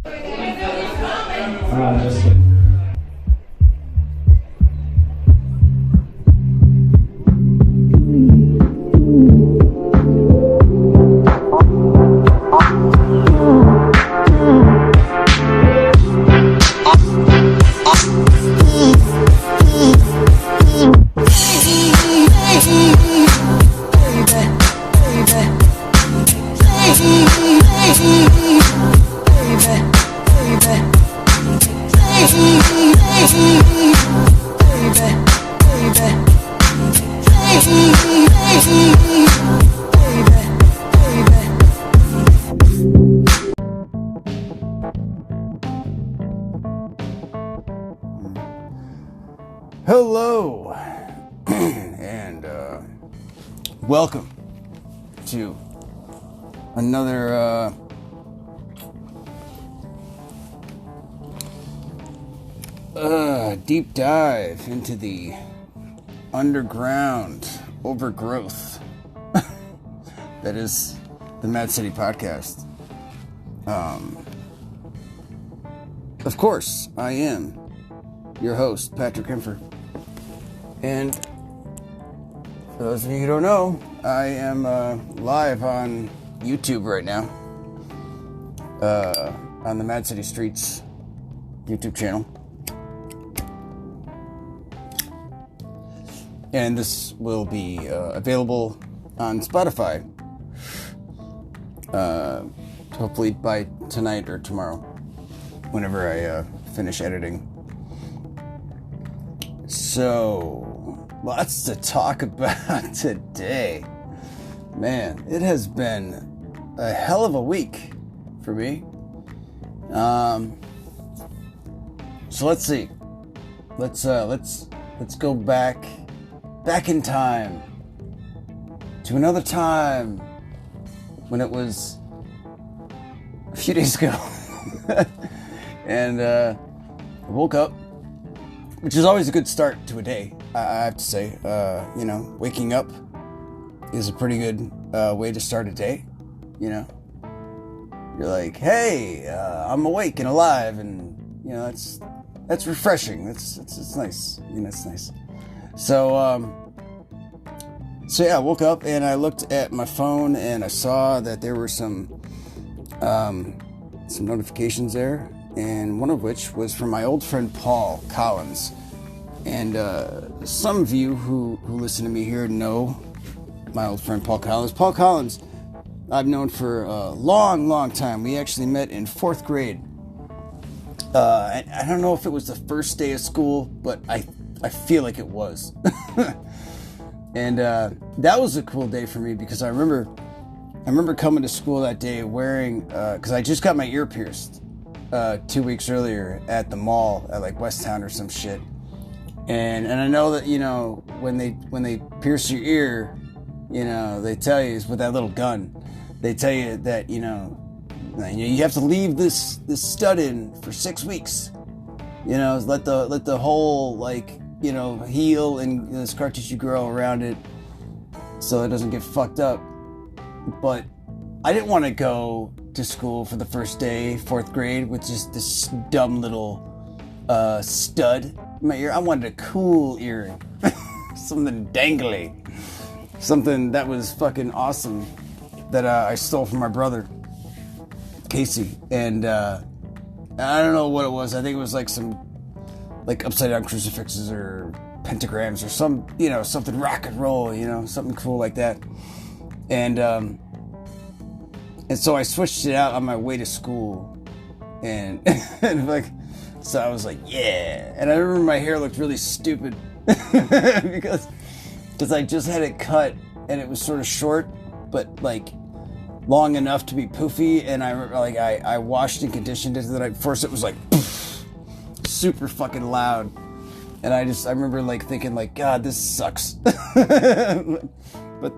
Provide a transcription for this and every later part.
Just kidding. Hello, and welcome to another deep dive into the underground overgrowth that is the Madcitypodcast. Of course, I am your host, Patrick Hempher. And for those of you who don't know, I am live on YouTube right now, on the Mad City Streets YouTube channel. And this will be available on Spotify, hopefully by tonight or tomorrow, whenever I finish editing. So, lots to talk about today. Man, it has been a hell of a week for me. So let's see. Let's go back in time to another time when it was a few days ago. And I woke up, which is always a good start to a day, I have to say. Waking up is a pretty good way to start a day, You're like, hey, I'm awake and alive, and, that's refreshing. It's nice. It's nice. So yeah, I woke up and I looked at my phone and I saw that there were some notifications there, and one of which was from my old friend Paul Collins. And some of you who listen to me here know my old friend Paul Collins. Paul Collins, I've known for a long time. We actually met in 4th grade. I don't know if it was the first day of school, but I feel like it was. And that was a cool day for me because I remember coming to school that day wearing, because I just got my ear pierced 2 weeks earlier at the mall at like West Town or some shit. And I know that, when they pierce your ear, they tell you, it's with that little gun, they tell you that, you have to leave this stud in for 6 weeks. Let the whole, heal and the scar tissue grow around it so it doesn't get fucked up. But I didn't want to go to school for the first day, 4th grade, with just this dumb little stud in my ear. I wanted a cool earring. Something dangly. Something that was fucking awesome that I stole from my brother, Casey. And I don't know what it was. I think it was like some upside down crucifixes or pentagrams or something rock and roll, something cool like that. And so I switched it out on my way to school, and so I was like, yeah. And I remember my hair looked really stupid because I just had it cut and it was sort of short, but long enough to be poofy. And I washed and conditioned it the night before, so it was super fucking loud. And I remember thinking God, this sucks. But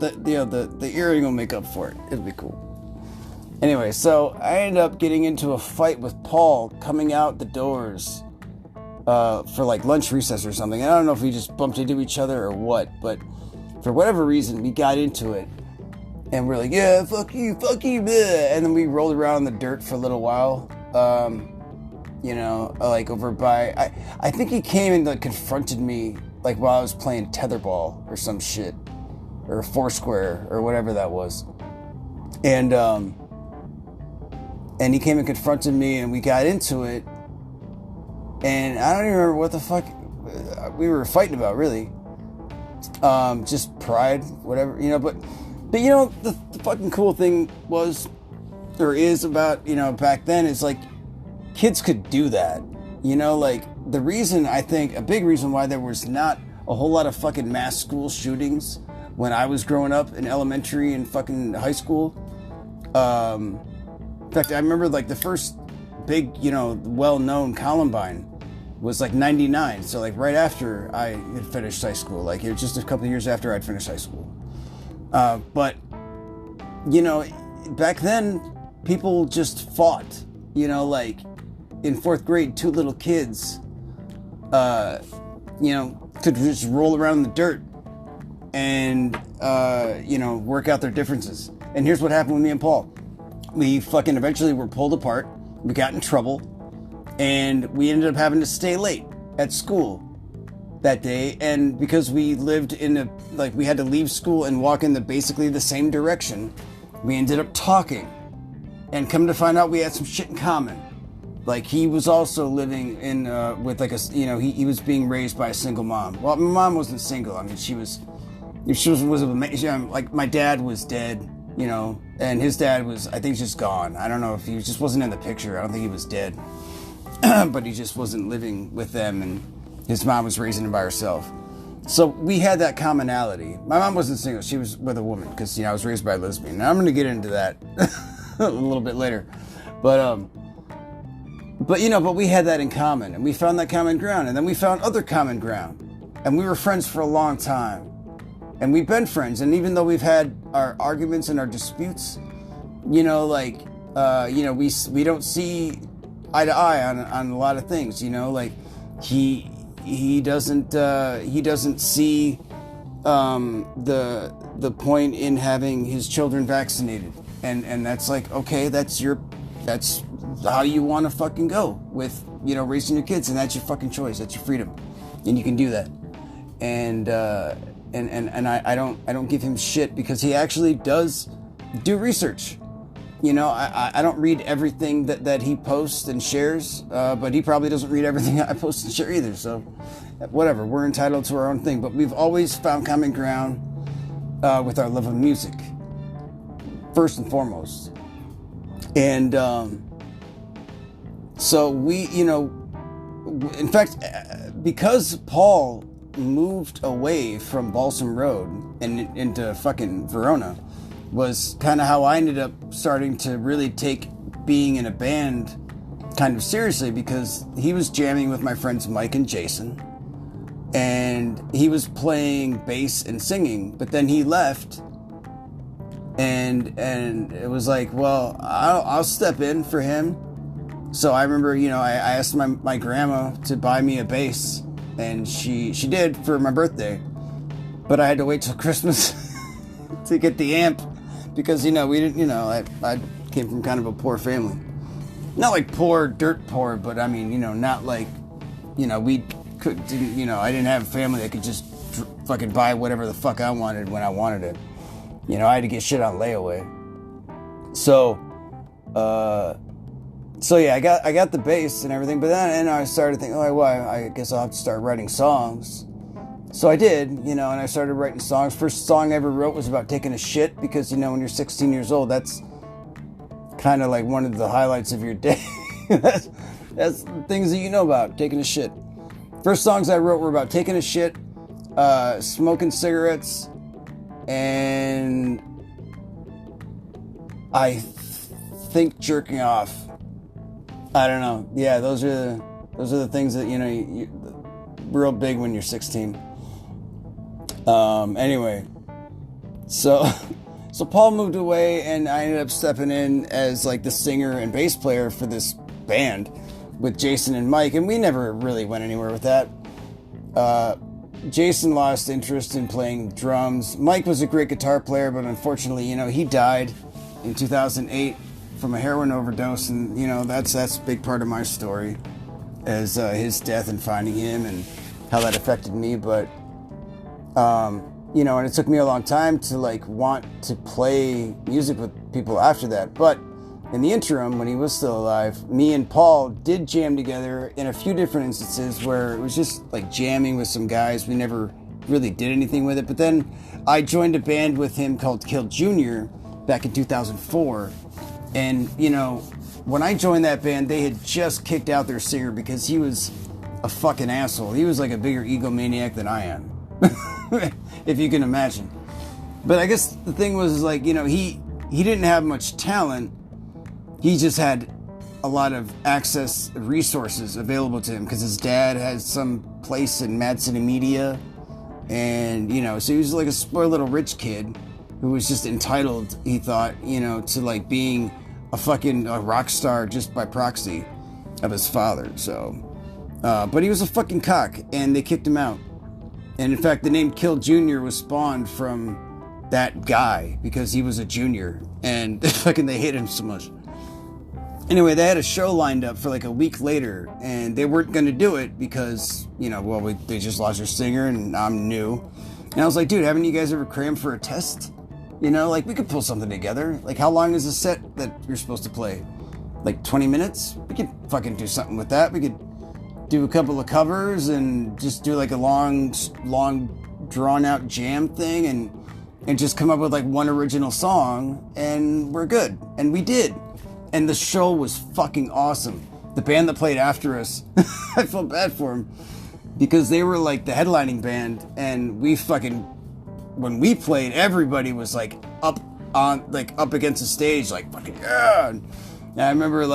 the earring will make up for it. It'll be cool. Anyway, so I ended up getting into a fight with Paul coming out the doors for like lunch recess or something. I don't know if we just bumped into each other or what, but for whatever reason, we got into it. And we're like, yeah, fuck you, bleh. And then we rolled around in the dirt for a little while. like over by, I think he came and like confronted me like while I was playing tetherball or some shit, or Foursquare or whatever that was. And he came and confronted me and we got into it. And I don't even remember what the fuck we were fighting about, really. Just pride, whatever, but the fucking cool thing was, or is about, back then is like, kids could do that, like the reason, I think a big reason why there was not a whole lot of fucking mass school shootings when I was growing up in elementary and fucking high school. In fact, I remember like the first big, well-known Columbine was like 99. So like right after I had finished high school, like it was just a couple of years after I'd finished high school. But, back then people just fought, like in fourth grade, two little kids, could just roll around in the dirt and, work out their differences. And here's what happened with me and Paul. We fucking eventually were pulled apart. We got in trouble. And we ended up having to stay late at school that day. And because we lived we had to leave school and walk in basically the same direction, we ended up talking. And come to find out we had some shit in common. Like he was also living in, with like he was being raised by a single mom. Well, my mom wasn't single. I mean, she was like my dad was dead, and his dad was, I think, just gone. I don't know if he just wasn't in the picture. I don't think he was dead. But he just wasn't living with them, and his mom was raising him by herself. So we had that commonality. My mom wasn't single. She was with a woman because, I was raised by a lesbian. And I'm going to get into that a little bit later. But we had that in common, and we found that common ground, and then we found other common ground, and we were friends for a long time, and we've been friends. And even though we've had our arguments and our disputes, we don't see eye to eye on a lot of things, like he doesn't see the point in having his children vaccinated, and that's like, okay, that's how you want to fucking go with, raising your kids, and that's your fucking choice, that's your freedom, and you can do that. And I don't give him shit because he actually does do research. I don't read everything that he posts and shares, but he probably doesn't read everything I post and share either. So, whatever, we're entitled to our own thing. But we've always found common ground with our love of music, first and foremost. And so we, in fact, because Paul moved away from Balsam Road and into fucking Verona, was kind of how I ended up starting to really take being in a band kind of seriously, because he was jamming with my friends Mike and Jason, and he was playing bass and singing, but then he left, and it was like, well, I'll step in for him. So I remember, I asked my grandma to buy me a bass, and she did for my birthday, but I had to wait till Christmas to get the amp. Because, we didn't, I came from kind of a poor family. Not like poor, dirt poor, but I mean, not like, we didn't, I didn't have a family that could just fucking buy whatever the fuck I wanted when I wanted it. I had to get shit on layaway. So yeah, I got the bass and everything, but then I started thinking, I guess I'll have to start writing songs. So I did, and I started writing songs. First song I ever wrote was about taking a shit, because, when you're 16 years old, that's kind of like one of the highlights of your day. that's things that you know about, taking a shit. First songs I wrote were about taking a shit, smoking cigarettes, and I think jerking off. I don't know. Yeah, those are the things that, you real big when you're 16. Anyway, so Paul moved away, and I ended up stepping in as like the singer and bass player for this band with Jason and Mike, and we never really went anywhere with that. Jason lost interest in playing drums. Mike was a great guitar player, but unfortunately, he died in 2008 from a heroin overdose, and that's a big part of my story, as his death and finding him and how that affected me. But and it took me a long time to want to play music with people after that. But in the interim, when he was still alive, me and Paul did jam together in a few different instances where it was just jamming with some guys. We never really did anything with it. But then I joined a band with him called Kill Jr. back in 2004. And, when I joined that band, they had just kicked out their singer because he was a fucking asshole. He was a bigger egomaniac than I am, if you can imagine. But I guess the thing was, he didn't have much talent. He just had a lot of access, resources available to him because his dad had some place in Mad City Media. And, so he was a spoiled little rich kid who was just entitled, he thought, to being a rock star just by proxy of his father. So, but he was a fucking cock, and they kicked him out. And in fact, the name Kill Jr. was spawned from that guy because he was a junior, and they hated him so much. Anyway, they had a show lined up for a week later, and they weren't going to do it because, they just lost their singer, and I'm new. And I was like, dude, haven't you guys ever crammed for a test? We could pull something together. How long is a set that you're supposed to play? 20 minutes? We could fucking do something with that. We could do a couple of covers and just do a long, drawn-out jam thing and just come up with one original song, and we're good. And we did. And the show was fucking awesome. The band that played after us, I felt bad for them because they were the headlining band, and when we played, everybody was up against the stage, fucking yeah. And I remember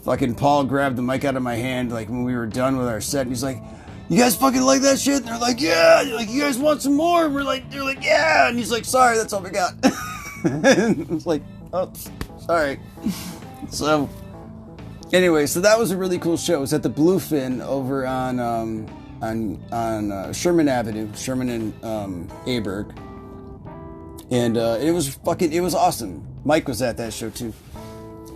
fucking Paul grabbed the mic out of my hand when we were done with our set, and he's like, "You guys fucking like that shit?" And they're like, "Yeah." "You guys want some more?" And they're like, "Yeah." And he's like, "Sorry, that's all we got." And I was like, "Oh, sorry." So anyway, so that was a really cool show. It was at the Bluefin over on Sherman Avenue, Sherman and Aberg, and it was awesome. Mike was at that show too.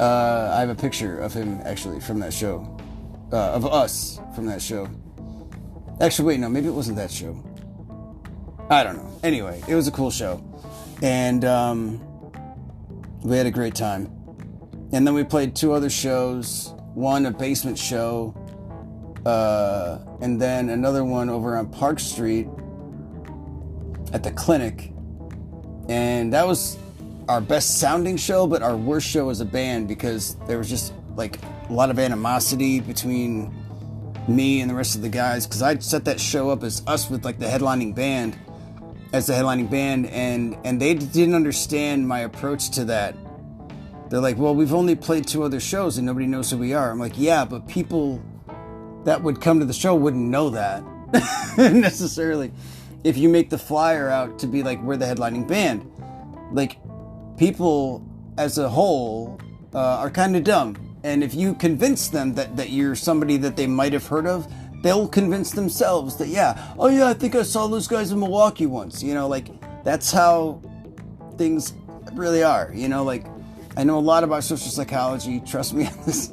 I have a picture of him actually from that show, of us from that show. Actually, wait, no, maybe it wasn't that show. I don't know. Anyway, it was a cool show, and we had a great time. And then we played 2 other shows. One, a basement show, and then another one over on Park Street at the Clinic. And that was our best sounding show, but our worst show as a band because there was just a lot of animosity between me and the rest of the guys, because I set that show up as us with the headlining band, and they didn't understand my approach to that. They're like, "Well, we've only played 2 other shows and nobody knows who we are." I'm like, "Yeah, but people that would come to the show wouldn't know that necessarily if you make the flyer out to be we're the headlining band. People as a whole are kind of dumb, and if you convince them that you're somebody that they might have heard of, they'll convince themselves that, oh yeah, I think I saw those guys in Milwaukee once." That's how things really are. I know a lot about social psychology, trust me on this,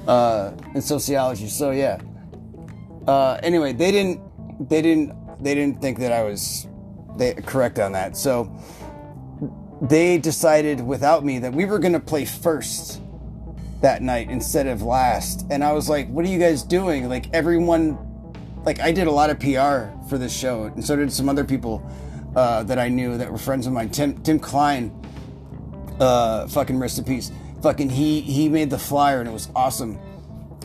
and sociology. So yeah. Anyway, they didn't think that I was correct on that. So they decided without me that we were going to play first that night instead of last. And I was like, "What are you guys doing?" Everyone, I did a lot of PR for this show, and so did some other people that I knew that were friends of mine. Tim Klein, fucking rest in peace. Fucking he made the flyer, and it was awesome.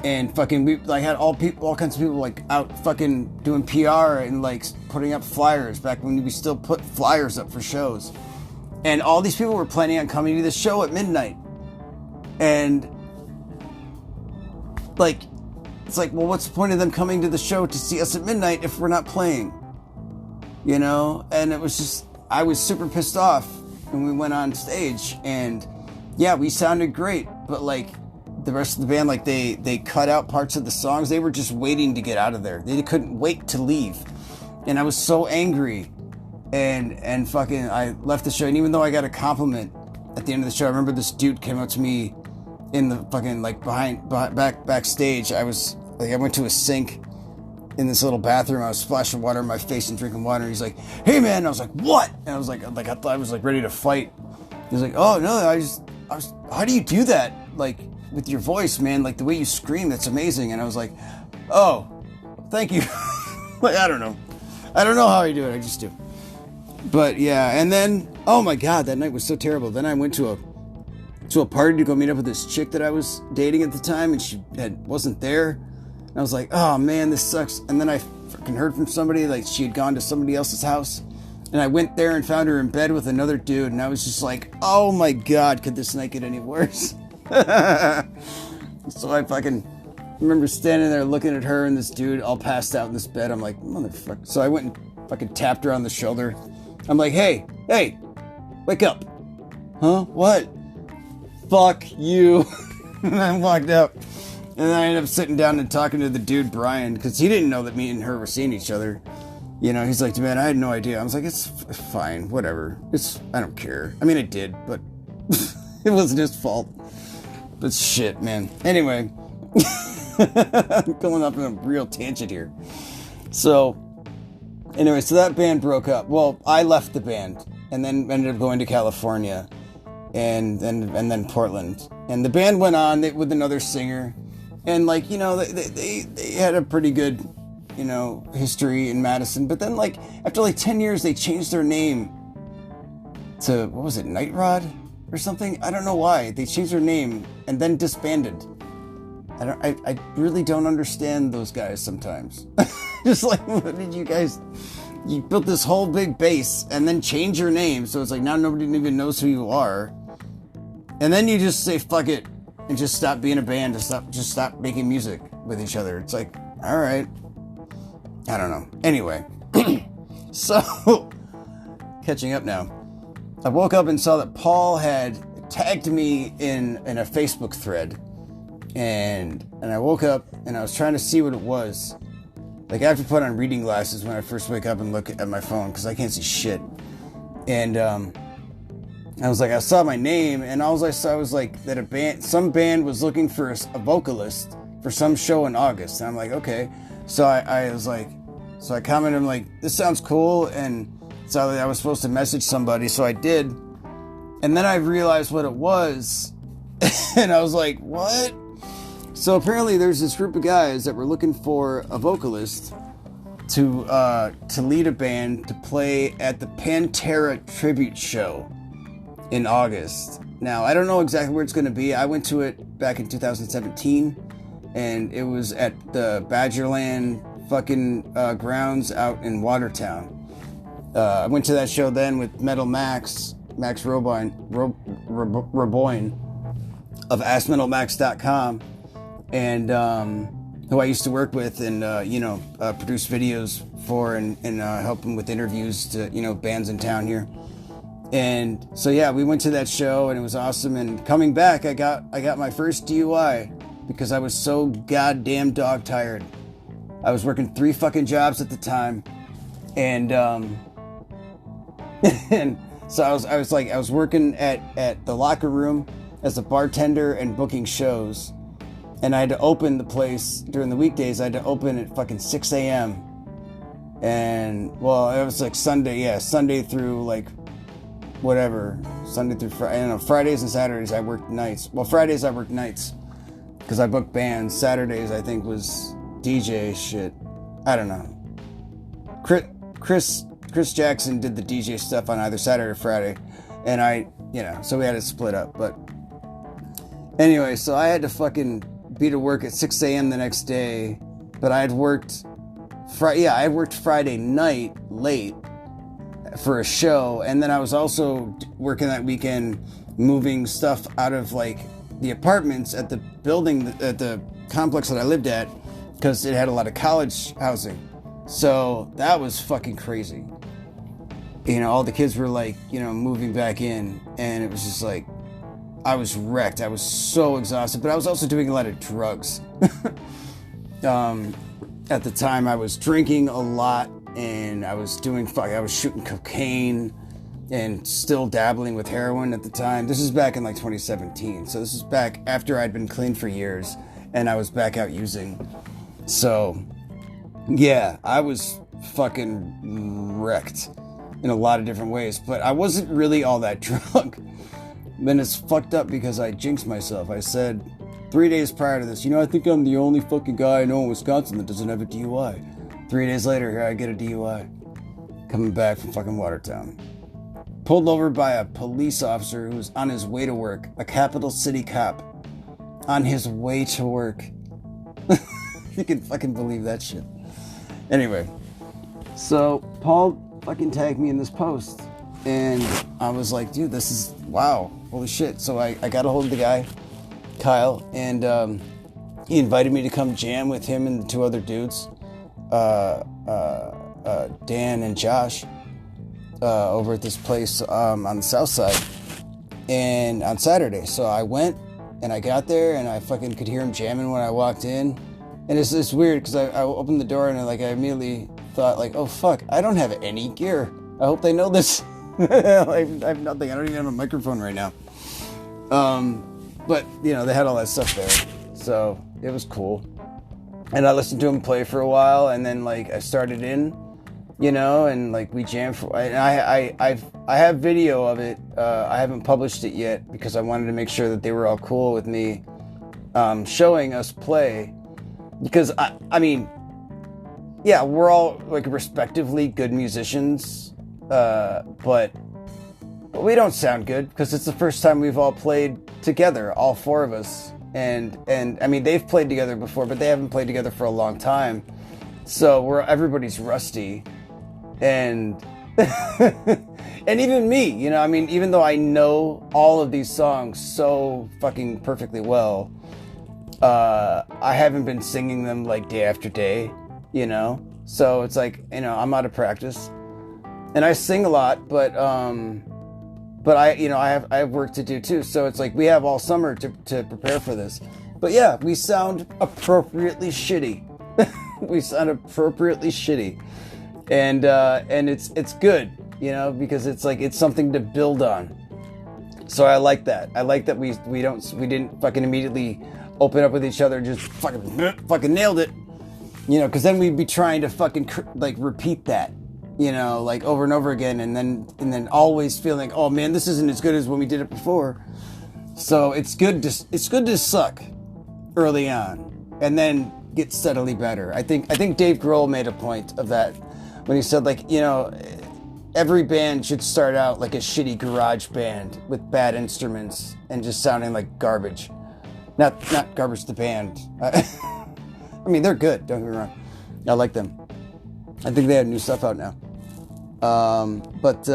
And fucking we had all kinds of people out fucking doing PR and putting up flyers back when we still put flyers up for shows. And all these people were planning on coming to this show at midnight. And it's well, what's the point of them coming to the show to see us at midnight if we're not playing? And it was just, I was super pissed off when we went on stage, and yeah, we sounded great, but the rest of the band, they cut out parts of the songs. They were just waiting to get out of there. They couldn't wait to leave. And I was so angry, and fucking I left the show. And even though I got a compliment at the end of the show, I remember this dude came up to me in the fucking, like, backstage. I went to a sink in this little bathroom. I was splashing water in my face and drinking water. And he's like, "Hey, man." And I was like, "What?" And I was like, I thought I was, like, ready to fight. He's like, "Oh, no, how do you do that? Like, with your voice, man, like, the way you scream, that's amazing." And I was like, "Oh, thank you." Like, I don't know how I do it. I just do. But yeah, and then, oh my God, that night was so terrible. Then I went to a party to go meet up with this chick that I was dating at the time, and she wasn't there. And I was like, "Oh man, this sucks." And then I freaking heard from somebody, like, she had gone to somebody else's house. And I went there and found her in bed with another dude, and I was just like, "Oh my God, could this night get any worse?" So I fucking remember standing there looking at her and this dude all passed out in this bed. I'm like, "Motherfucker." So I went and fucking tapped her on the shoulder. I'm like, hey, wake up. "Huh? What?" "Fuck you." And I walked out. And then I ended up sitting down and talking to the dude, Brian, because he didn't know that me and her were seeing each other. You know, he's like, "Man, I had no idea." I was like, "It's fine, whatever. I don't care." I mean, I did, but it wasn't his fault. But shit, man. Anyway, I'm going up on a real tangent here. So, anyway, so that band broke up. Well, I left the band and then ended up going to California and then Portland. And the band went on with another singer. And, like, you know, they had a pretty good, you know, history in Madison. But then, like, after like 10 years, they changed their name to, what was it, Night Rod or something? I don't know why. They changed their name and then disbanded. I really don't understand those guys sometimes. Just like, what did you guys... You built this whole big base and then change your name, so it's like now nobody even knows who you are. And then you just say fuck it and just stop being a band, just stop making music with each other. It's like, all right. I don't know. Anyway, so catching up now. I woke up and saw that Paul had tagged me in a Facebook thread, and I woke up and I was trying to see what it was. Like, I have to put on reading glasses when I first wake up and look at my phone because I can't see shit. And I was like, I saw my name, and all I saw was like that some band was looking for a vocalist for some show in August. And I'm like, okay. So I was like, so I commented, I'm like, "This sounds cool," and so I was supposed to message somebody, so I did. And then I realized what it was, and I was like, what? So apparently there's this group of guys that were looking for a vocalist to lead a band to play at the Pantera tribute show in August. Now, I don't know exactly where it's going to be. I went to it back in 2017, and it was at the Badgerland fucking grounds out in Watertown. I went to that show then with Metal Max Roboin of AskMetalMax.com, and who I used to work with and produce videos for and help him with interviews to bands in town here. And so yeah, we went to that show and it was awesome. And coming back, I got my first DUI because I was so goddamn dog tired. I was working 3 fucking jobs at the time, and and so I was working at the locker room as a bartender and booking shows. And I had to open the place during the weekdays. I had to open at fucking 6 a.m. And, well, it was like Sunday through like whatever. Sunday through Friday. I don't know, Fridays and Saturdays I worked nights. Well, Fridays I worked nights because I booked bands. Saturdays I think was DJ shit. I don't know. Chris Jackson did the DJ stuff on either Saturday or Friday. And so we had to split up. But anyway, so I had to fucking be to work at 6 a.m. the next day, but I had worked Friday night late for a show, and then I was also working that weekend moving stuff out of like the apartments at the building, at the complex that I lived at, because it had a lot of college housing. So that was fucking crazy. All the kids were like, moving back in, and it was just like, I was wrecked. I was so exhausted, but I was also doing a lot of drugs. At the time, I was drinking a lot, and I was shooting cocaine, and still dabbling with heroin at the time. This is back in like 2017. So this is back after I'd been clean for years and I was back out using. So yeah, I was fucking wrecked in a lot of different ways, but I wasn't really all that drunk. Then it's fucked up because I jinxed myself. I said 3 days prior to this, I think I'm the only fucking guy I know in Wisconsin that doesn't have a DUI. 3 days later, here I get a DUI. Coming back from fucking Watertown. Pulled over by a police officer who was on his way to work. A capital city cop. On his way to work. You can fucking believe that shit. Anyway. So, Paul fucking tagged me in this post. And I was like, dude, this is, wow. Holy shit. So I got a hold of the guy, Kyle. And he invited me to come jam with him and the two other dudes. Dan and Josh. Over at this place on the south side and on Saturday. So I went and I got there and I fucking could hear him jamming when I walked in. And it's weird because I opened the door and I immediately thought like, oh fuck, I don't have any gear. I hope they know this. I have nothing. I don't even have a microphone right now. But they had all that stuff there. So it was cool. And I listened to him play for a while and then I started in. And we jammed for. I have video of it. I haven't published it yet because I wanted to make sure that they were all cool with me showing us play. Because we're all respectively good musicians, but we don't sound good because it's the first time we've all played together, all four of us. And they've played together before, but they haven't played together for a long time. So everybody's rusty. And and even me, even though I know all of these songs so fucking perfectly well, I haven't been singing them day after day, so it's I'm out of practice and I sing a lot, but I have work to do too. So it's we have all summer to prepare for this, but yeah, we sound appropriately shitty. We sound appropriately shitty. And it's good, because it's something to build on. So I like that. I like that we didn't fucking immediately open up with each other and just fucking nailed it, because then we'd be trying to fucking repeat that, over and over again, and then always feeling, oh man, this isn't as good as when we did it before. So it's good to suck early on and then get steadily better. I think Dave Grohl made a point of that when he said every band should start out like a shitty garage band with bad instruments and just sounding like garbage. Not garbage the band. They're good, don't get me wrong. I like them. I think they have new stuff out now. But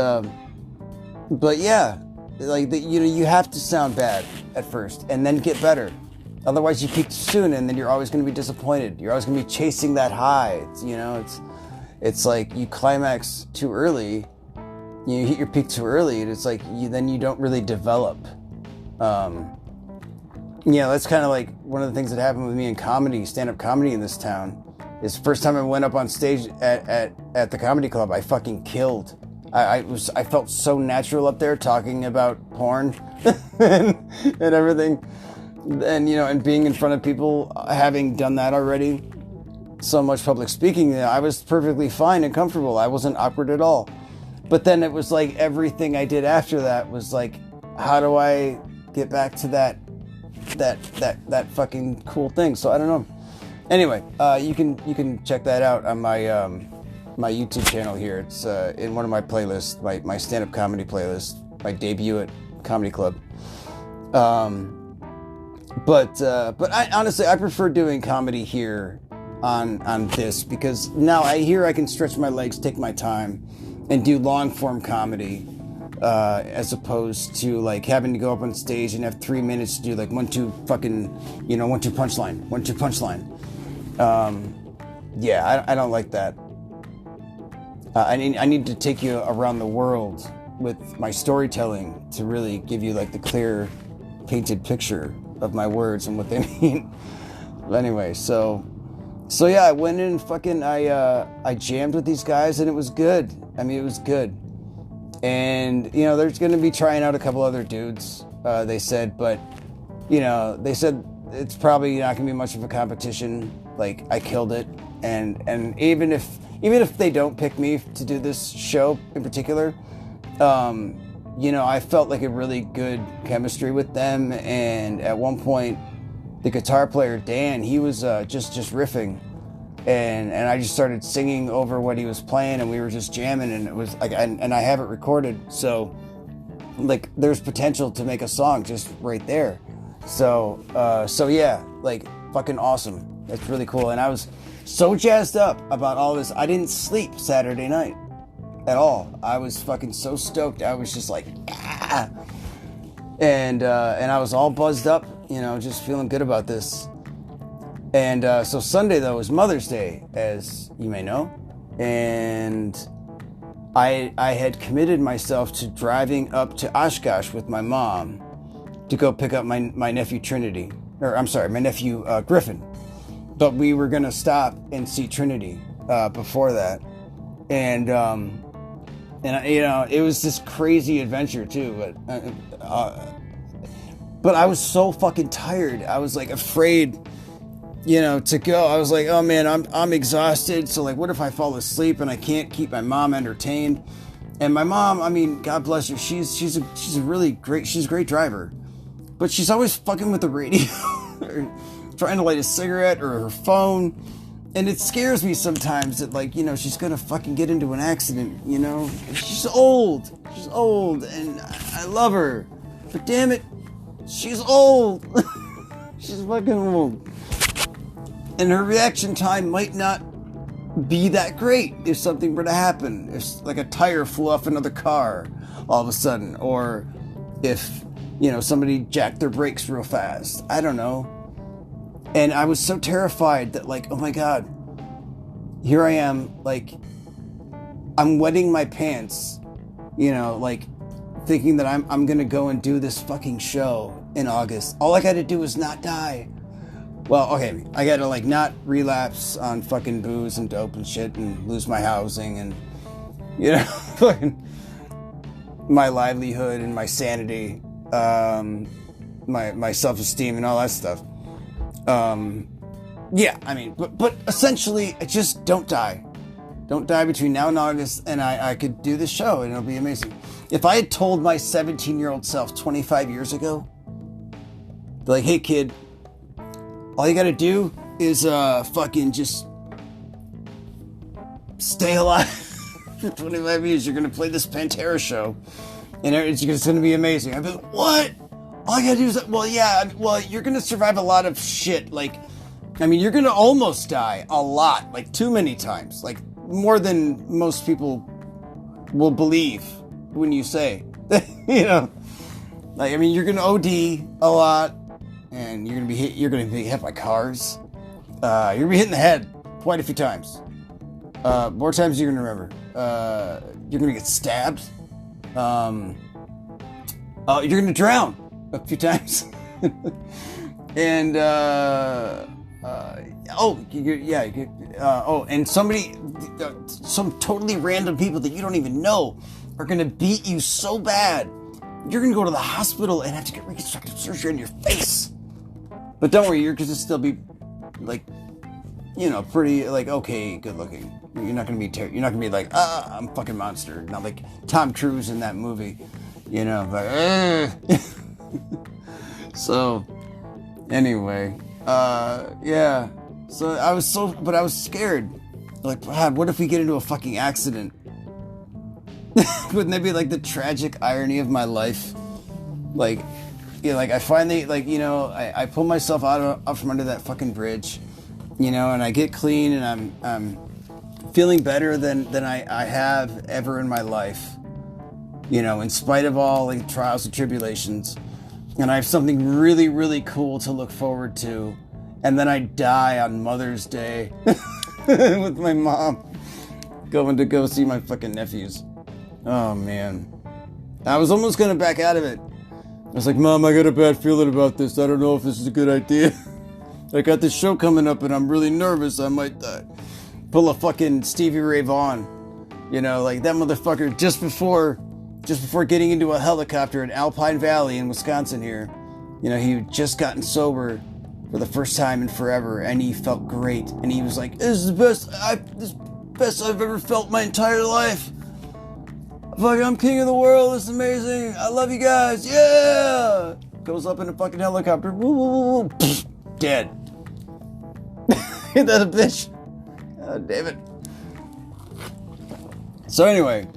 yeah, you have to sound bad at first and then get better. Otherwise, you peak too soon, and then you're always going to be disappointed. You're always going to be chasing that high. It's like you climax too early, you hit your peak too early, and it's then you don't really develop. That's kind of one of the things that happened with me in comedy, stand-up comedy in this town. Is the first time I went up on stage at the comedy club, I fucking killed. I felt so natural up there talking about porn and everything. And and being in front of people, having done that already, so much public speaking, I was perfectly fine and comfortable. I wasn't awkward at all. But then it was everything I did after that was how do I get back to that fucking cool thing? So I don't know. Anyway, you can check that out on my YouTube channel here. It's in one of my playlists, my stand-up comedy playlist, my debut at Comedy Club. But I honestly prefer doing comedy here on this because now I can stretch my legs, take my time, and do long form comedy as opposed to having to go up on stage and have 3 minutes to do 1-2 fucking 1-2 punchline. Yeah, I don't like that. I need to take you around the world with my storytelling to really give you the clear painted picture of my words and what they mean. But anyway, so yeah, I went in and I jammed with these guys and it was good. It was good. And, you know, there's going to be trying out a couple other dudes, they said, but, you know, they said it's probably not going to be much of a competition. Like, I killed it. And even if they don't pick me to do this show in particular, you know, I felt like a really good chemistry with them. And at one point, the guitar player, Dan, he was just riffing. And I just started singing over what he was playing, and we were just jamming, and it was like, and I have it recorded, so like there's potential to make a song just right there. So yeah, like fucking awesome. That's really cool. And I was so jazzed up about all this. I didn't sleep Saturday night at all. I was fucking so stoked. I was just like, ah! And I was all buzzed up, you know, just feeling good about this. And so Sunday, though, was Mother's Day, as you may know. And I had committed myself to driving up to Oshkosh with my mom to go pick up my nephew Trinity. Or, I'm sorry, my nephew Griffin. But we were going to stop and see Trinity before that. And you know, it was this crazy adventure, too. But I was so fucking tired. I was, like, afraid, you know, to go. I was like, oh man, I'm exhausted. So like, what if I fall asleep and I can't keep my mom entertained? And my mom, I mean, God bless her. She's a really great, she's a great driver, but she's always fucking with the radio, or trying to light a cigarette or her phone. And it scares me sometimes that, like, you know, she's gonna fucking get into an accident, you know? She's old, and I love her, but damn it, she's old. She's fucking old. And her reaction time might not be that great if something were to happen. If, like, a tire flew off another car all of a sudden. Or if, you know, somebody jacked their brakes real fast. I don't know. And I was so terrified that, like, oh my God, here I am, like, I'm wetting my pants, you know, like, thinking that I'm gonna go and do this fucking show in August. All I gotta do is not die. Well, okay, I gotta, like, not relapse on fucking booze and dope and shit and lose my housing and, you know, fucking my livelihood and my sanity, my self-esteem and all that stuff. Yeah, I mean, but essentially, just don't die. Don't die between now and August, and I could do this show, and it'll be amazing. If I had told my 17-year-old self 25 years ago, like, hey, kid, all you gotta do is fucking just stay alive for 25 years. You're gonna play this Pantera show, and it's gonna be amazing. I'd be like, what? All you gotta do is, well, yeah, well, you're gonna survive a lot of shit. Like, I mean, you're gonna almost die a lot, like too many times, like more than most people will believe when you say, you know, like, I mean, you're gonna OD a lot. And you're gonna be hit by cars. You're gonna be hit in the head quite a few times. More times than you're gonna remember. You're gonna get stabbed. You're gonna drown a few times. And and some totally random people that you don't even know are gonna beat you so bad you're gonna go to the hospital and have to get reconstructive surgery on your face. But don't worry, you're gonna still be, like, you know, pretty, like, okay, good looking. You're not gonna be you're not gonna be like, I'm a fucking monster. Not like Tom Cruise in that movie, you know, like, So, anyway, yeah. So I was scared. Like, God, what if we get into a fucking accident? Wouldn't that be like the tragic irony of my life? Like, you know, like I finally, like, you know, I pull myself out from under that fucking bridge, you know, and I get clean, and I'm feeling better than I have ever in my life, you know, in spite of all, like, trials and tribulations. And I have something really, really cool to look forward to. And then I die on Mother's Day with my mom going to go see my fucking nephews. Oh, man. I was almost going to back out of it. I was like, Mom, I got a bad feeling about this. I don't know if this is a good idea. I got this show coming up and I'm really nervous. I might pull a fucking Stevie Ray Vaughan. You know, like that motherfucker just before just before getting into a helicopter in Alpine Valley in Wisconsin here. You know, he had just gotten sober for the first time in forever, and he felt great. And he was like, "This is the best I've ever felt my entire life. Fuck, I'm king of the world. This is amazing. I love you guys. Yeah!" Goes up in a fucking helicopter. Woo, woo, woo, woo. Pfft, dead. Ain't that a bitch? God damn it. So anyway,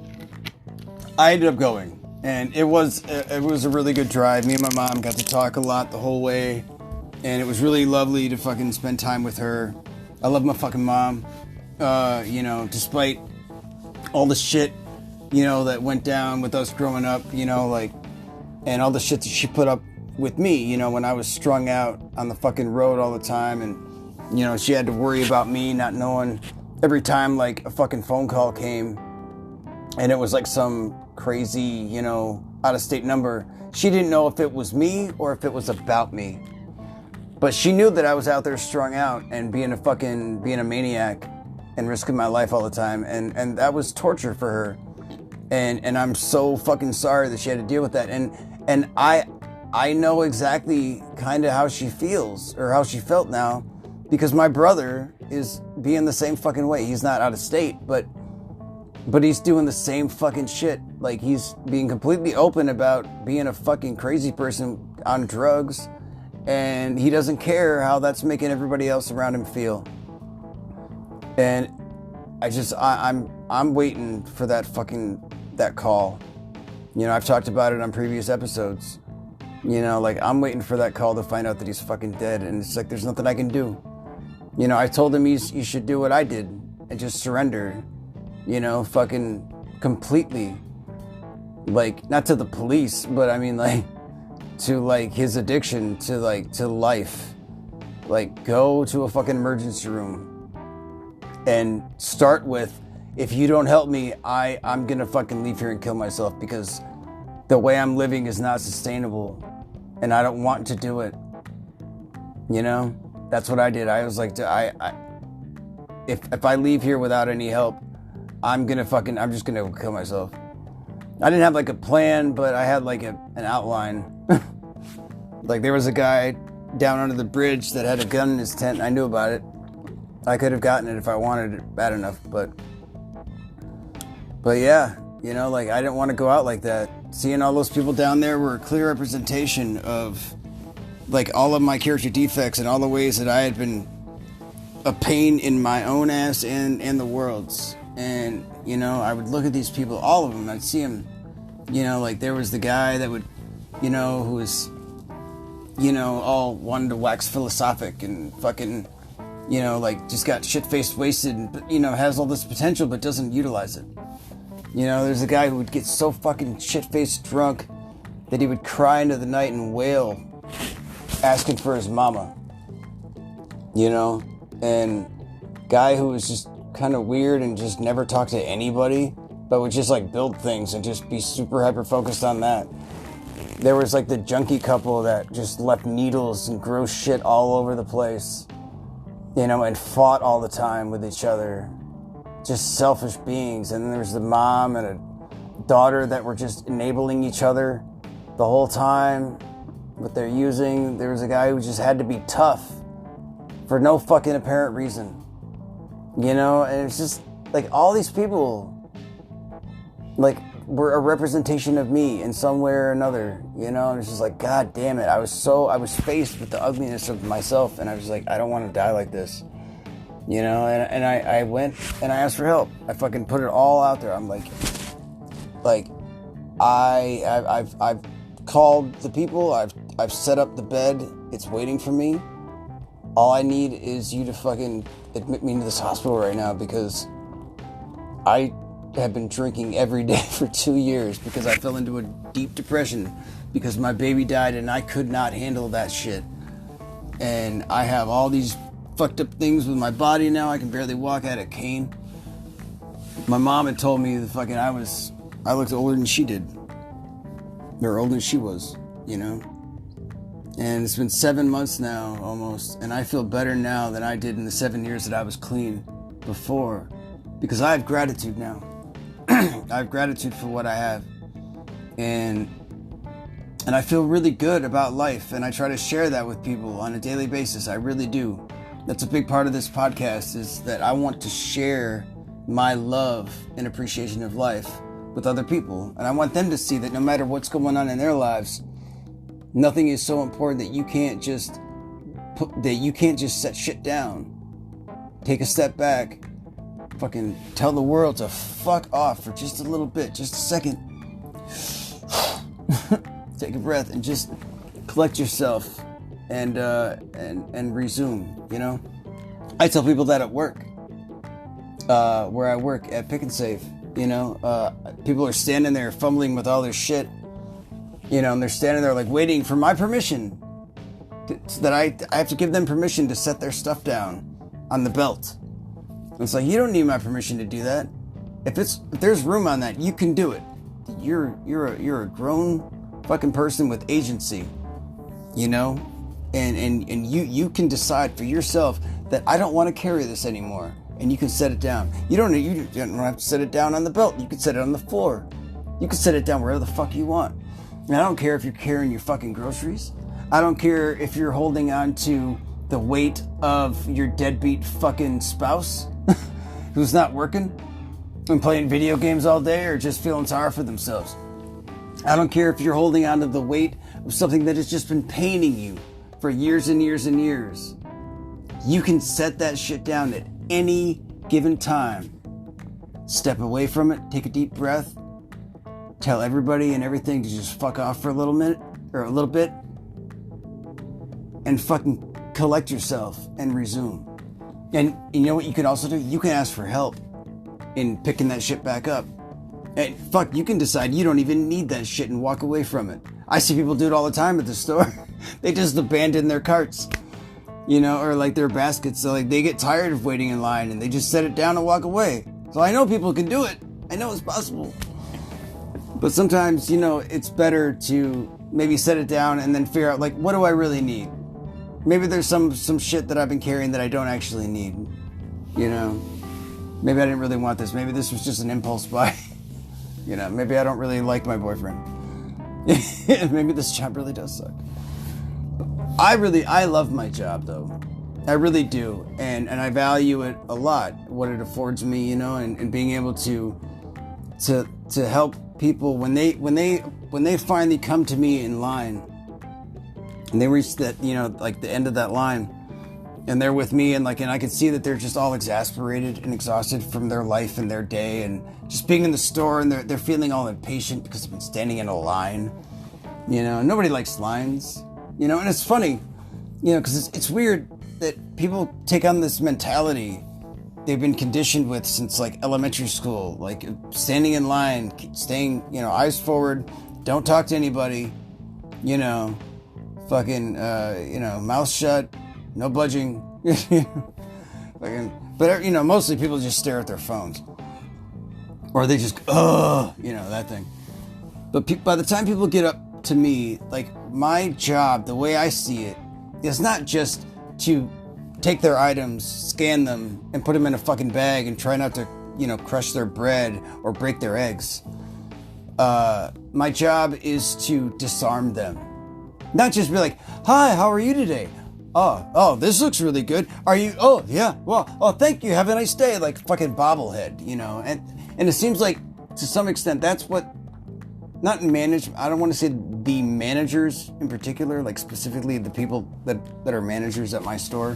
I ended up going, and it was a really good drive. Me and my mom got to talk a lot the whole way, and it was really lovely to fucking spend time with her. I love my fucking mom. You know, despite all the shit, you know, that went down with us growing up, you know, like, and all the shit that she put up with me, you know, when I was strung out on the fucking road all the time, and, you know, she had to worry about me not knowing every time, like, a fucking phone call came, and it was like some crazy, you know, out-of-state number. She didn't know if it was me or if it was about me. But she knew that I was out there strung out and being a maniac and risking my life all the time. And that was torture for her. And I'm so fucking sorry that she had to deal with that. And I know exactly kind of how she feels, or how she felt now, because my brother is being the same fucking way. He's not out of state, but he's doing the same fucking shit. Like, he's being completely open about being a fucking crazy person on drugs, and he doesn't care how that's making everybody else around him feel. And I'm waiting for that call. You know, I've talked about it on previous episodes. You know, like, I'm waiting for that call to find out that he's fucking dead, and it's like, there's nothing I can do. You know, I told him he should do what I did and just surrender. You know, fucking completely. Like, not to the police, but I mean, like, to, like, his addiction to life. Like, go to a fucking emergency room and start with, if you don't help me, I'm gonna fucking leave here and kill myself, because the way I'm living is not sustainable, and I don't want to do it. You know? That's what I did. I was like, if I leave here without any help, I'm just gonna kill myself. I didn't have like a plan, but I had like an outline. Like, there was a guy down under the bridge that had a gun in his tent, and I knew about it. I could have gotten it if I wanted it bad enough, but yeah, you know, like, I didn't want to go out like that. Seeing all those people down there were a clear representation of, like, all of my character defects and all the ways that I had been a pain in my own ass and the world's. And, you know, I would look at these people, all of them, I'd see them, you know, like, there was the guy that would, you know, who was, you know, all wanted to wax philosophic and fucking, you know, like, just got shit-faced wasted and, you know, has all this potential but doesn't utilize it. You know, there's a guy who would get so fucking shit-faced drunk that he would cry into the night and wail, asking for his mama. You know? And guy who was just kind of weird and just never talked to anybody, but would just, like, build things and just be super hyper-focused on that. There was, like, the junkie couple that just left needles and gross shit all over the place, you know, and fought all the time with each other. Just selfish beings. And then there was the mom and a daughter that were just enabling each other the whole time. What they're using. There was a guy who just had to be tough for no fucking apparent reason. You know, and it's just like, all these people, like, were a representation of me in some way or another. You know, and it's just like, God damn it. I was faced with the ugliness of myself, and I was like, I don't want to die like this. You know, and I went and I asked for help. I fucking put it all out there. I'm like, I've called the people. I've set up the bed. It's waiting for me. All I need is you to fucking admit me into this hospital right now, because I have been drinking every day for 2 years because I fell into a deep depression because my baby died and I could not handle that shit. And I have all these fucked up things with my body now. I can barely walk. I had a cane. My mom had told me that I looked older than she did. Or older than she was, you know? And it's been 7 months now, almost, and I feel better now than I did in the 7 years that I was clean before. Because I have gratitude now. I have gratitude for what I have. And I feel really good about life, and I try to share that with people on a daily basis. I really do. That's a big part of this podcast, is that I want to share my love and appreciation of life with other people. And I want them to see that no matter what's going on in their lives, nothing is so important that you can't just set shit down. Take a step back, fucking tell the world to fuck off for just a little bit, just a second. Take a breath and just collect yourself and resume, you know? I tell people that at work, where I work at Pick and Save, you know? People are standing there fumbling with all their shit, you know, and they're standing there like waiting for my permission, so that I have to give them permission to set their stuff down on the belt. And it's like, you don't need my permission to do that. If there's room on that, you can do it. You're a grown fucking person with agency, you know, and you can decide for yourself that I don't want to carry this anymore, and you can set it down. You don't have to set it down on the belt. You can set it on the floor. You can set it down wherever the fuck you want. And I don't care if you're carrying your fucking groceries. I don't care if you're holding on to the weight of your deadbeat fucking spouse who's not working and playing video games all day or just feeling sorry for themselves. I don't care if you're holding on to the weight of something that has just been paining you for years and years and years. You can set that shit down at any given time. Step away from it, take a deep breath, tell everybody and everything to just fuck off for a little minute or a little bit, and fucking collect yourself and resume. And you know what you can also do? You can ask for help in picking that shit back up. And fuck, you can decide you don't even need that shit and walk away from it. I see people do it all the time at the store. They just abandon their carts, you know, or like their baskets. So like they get tired of waiting in line and they just set it down and walk away. So I know people can do it. I know it's possible. But sometimes, you know, it's better to maybe set it down and then figure out, like, what do I really need? Maybe there's some shit that I've been carrying that I don't actually need, you know? Maybe I didn't really want this. Maybe this was just an impulse buy. You know, maybe I don't really like my boyfriend. Maybe this job really does suck. I love my job though. I really do. And I value it a lot, what it affords me, you know, and being able to help people when they finally come to me in line and they reach that, you know, like the end of that line and they're with me and I can see that they're just all exasperated and exhausted from their life and their day and just being in the store, and they're feeling all impatient because they've been standing in a line. You know, nobody likes lines, you know, and it's funny, you know, because it's weird that people take on this mentality they've been conditioned with since like elementary school, like standing in line, staying, you know, eyes forward, don't talk to anybody, you know, fucking, you know, mouth shut, no budging. But, you know, mostly people just stare at their phones. Or they just, you know, that thing. But by the time people get up to me, like, my job, the way I see it, is not just to take their items, scan them, and put them in a fucking bag and try not to, you know, crush their bread or break their eggs. My job is to disarm them. Not just be like, hi, how are you today? Oh, this looks really good. Are you? Oh, yeah. Well, thank you. Have a nice day. Like fucking bobblehead, you know. And it seems like to some extent that's what, not management. I don't want to say the managers in particular, like specifically the people that are managers at my store,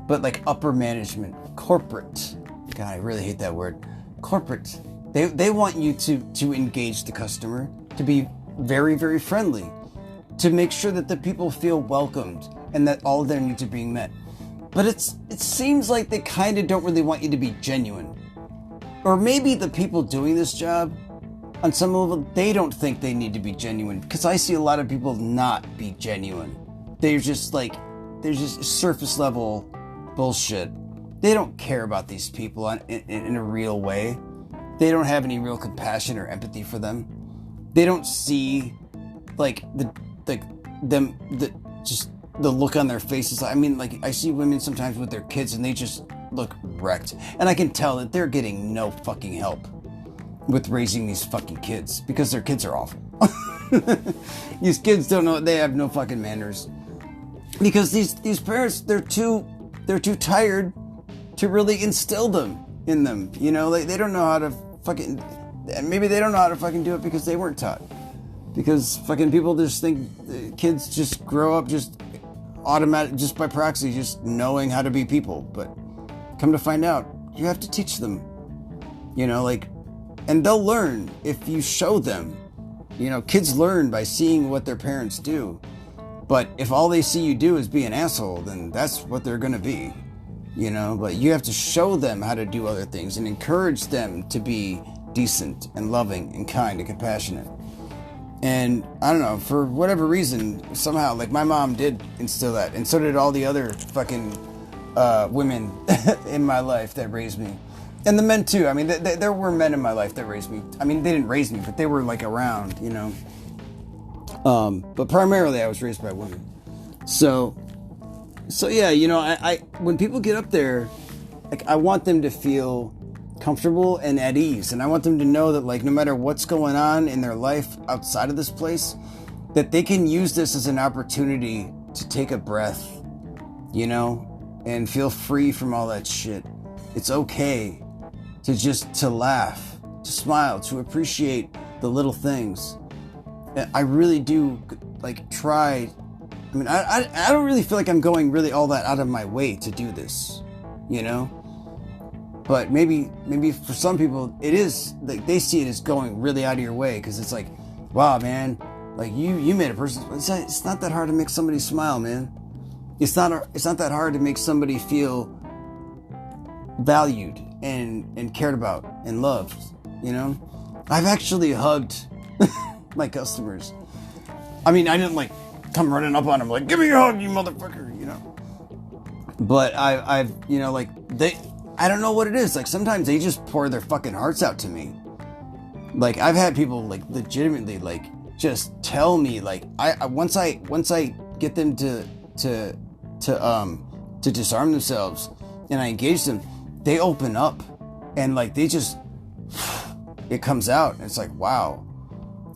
but like upper management, corporate. God, I really hate that word. Corporate. They want you to engage the customer, to be very, very friendly, to make sure that the people feel welcomed and that all of their needs are being met. But it seems like they kind of don't really want you to be genuine. Or maybe the people doing this job, on some level, they don't think they need to be genuine. Because I see a lot of people not be genuine. They're just surface level bullshit. They don't care about these people in a real way. They don't have any real compassion or empathy for them. They don't see like the look on their faces. I mean, like, I see women sometimes with their kids and they just look wrecked. And I can tell that they're getting no fucking help with raising these fucking kids because their kids are awful. These kids don't know, they have no fucking manners. Because these parents, they're too tired to really instill them in them. You know, they don't know how to fucking, and maybe they don't know how to fucking do it because they weren't taught. Because fucking people just think kids just grow up just automatic, just by proxy, just knowing how to be people. But come to find out, you have to teach them. You know, like, and they'll learn if you show them. You know, kids learn by seeing what their parents do. But if all they see you do is be an asshole, then that's what they're gonna be. You know, but you have to show them how to do other things and encourage them to be decent and loving and kind and compassionate. And I don't know, for whatever reason, somehow, like, my mom did instill that, and so did all the other fucking women in my life that raised me. And the men too. I mean, there were men in my life that raised me. I mean, they didn't raise me, but they were like around, you know. But primarily I was raised by women. So yeah, you know, I when people get up there, like, I want them to feel comfortable and at ease, and I want them to know that, like, no matter what's going on in their life outside of this place, that they can use this as an opportunity to take a breath, you know, and feel free from all that shit. It's okay to laugh, to smile, to appreciate the little things. I really do, like, try. I mean, I don't really feel like I'm going really all that out of my way to do this, you know? But maybe for some people, it is, like, they see it as going really out of your way, because it's like, wow, man, like, you made a person, it's not that hard to make somebody smile, man. It's not that hard to make somebody feel valued and cared about and loved, you know? I've actually hugged my customers. I mean, I didn't, like, come running up on them like, give me a hug, you motherfucker, you know? But I've, you know, like, I don't know what it is. Like, sometimes they just pour their fucking hearts out to me. Like, I've had people, like, legitimately, like, just tell me, like, once I get them to disarm themselves and I engage them, they open up and, like, they just, it comes out and it's like, wow.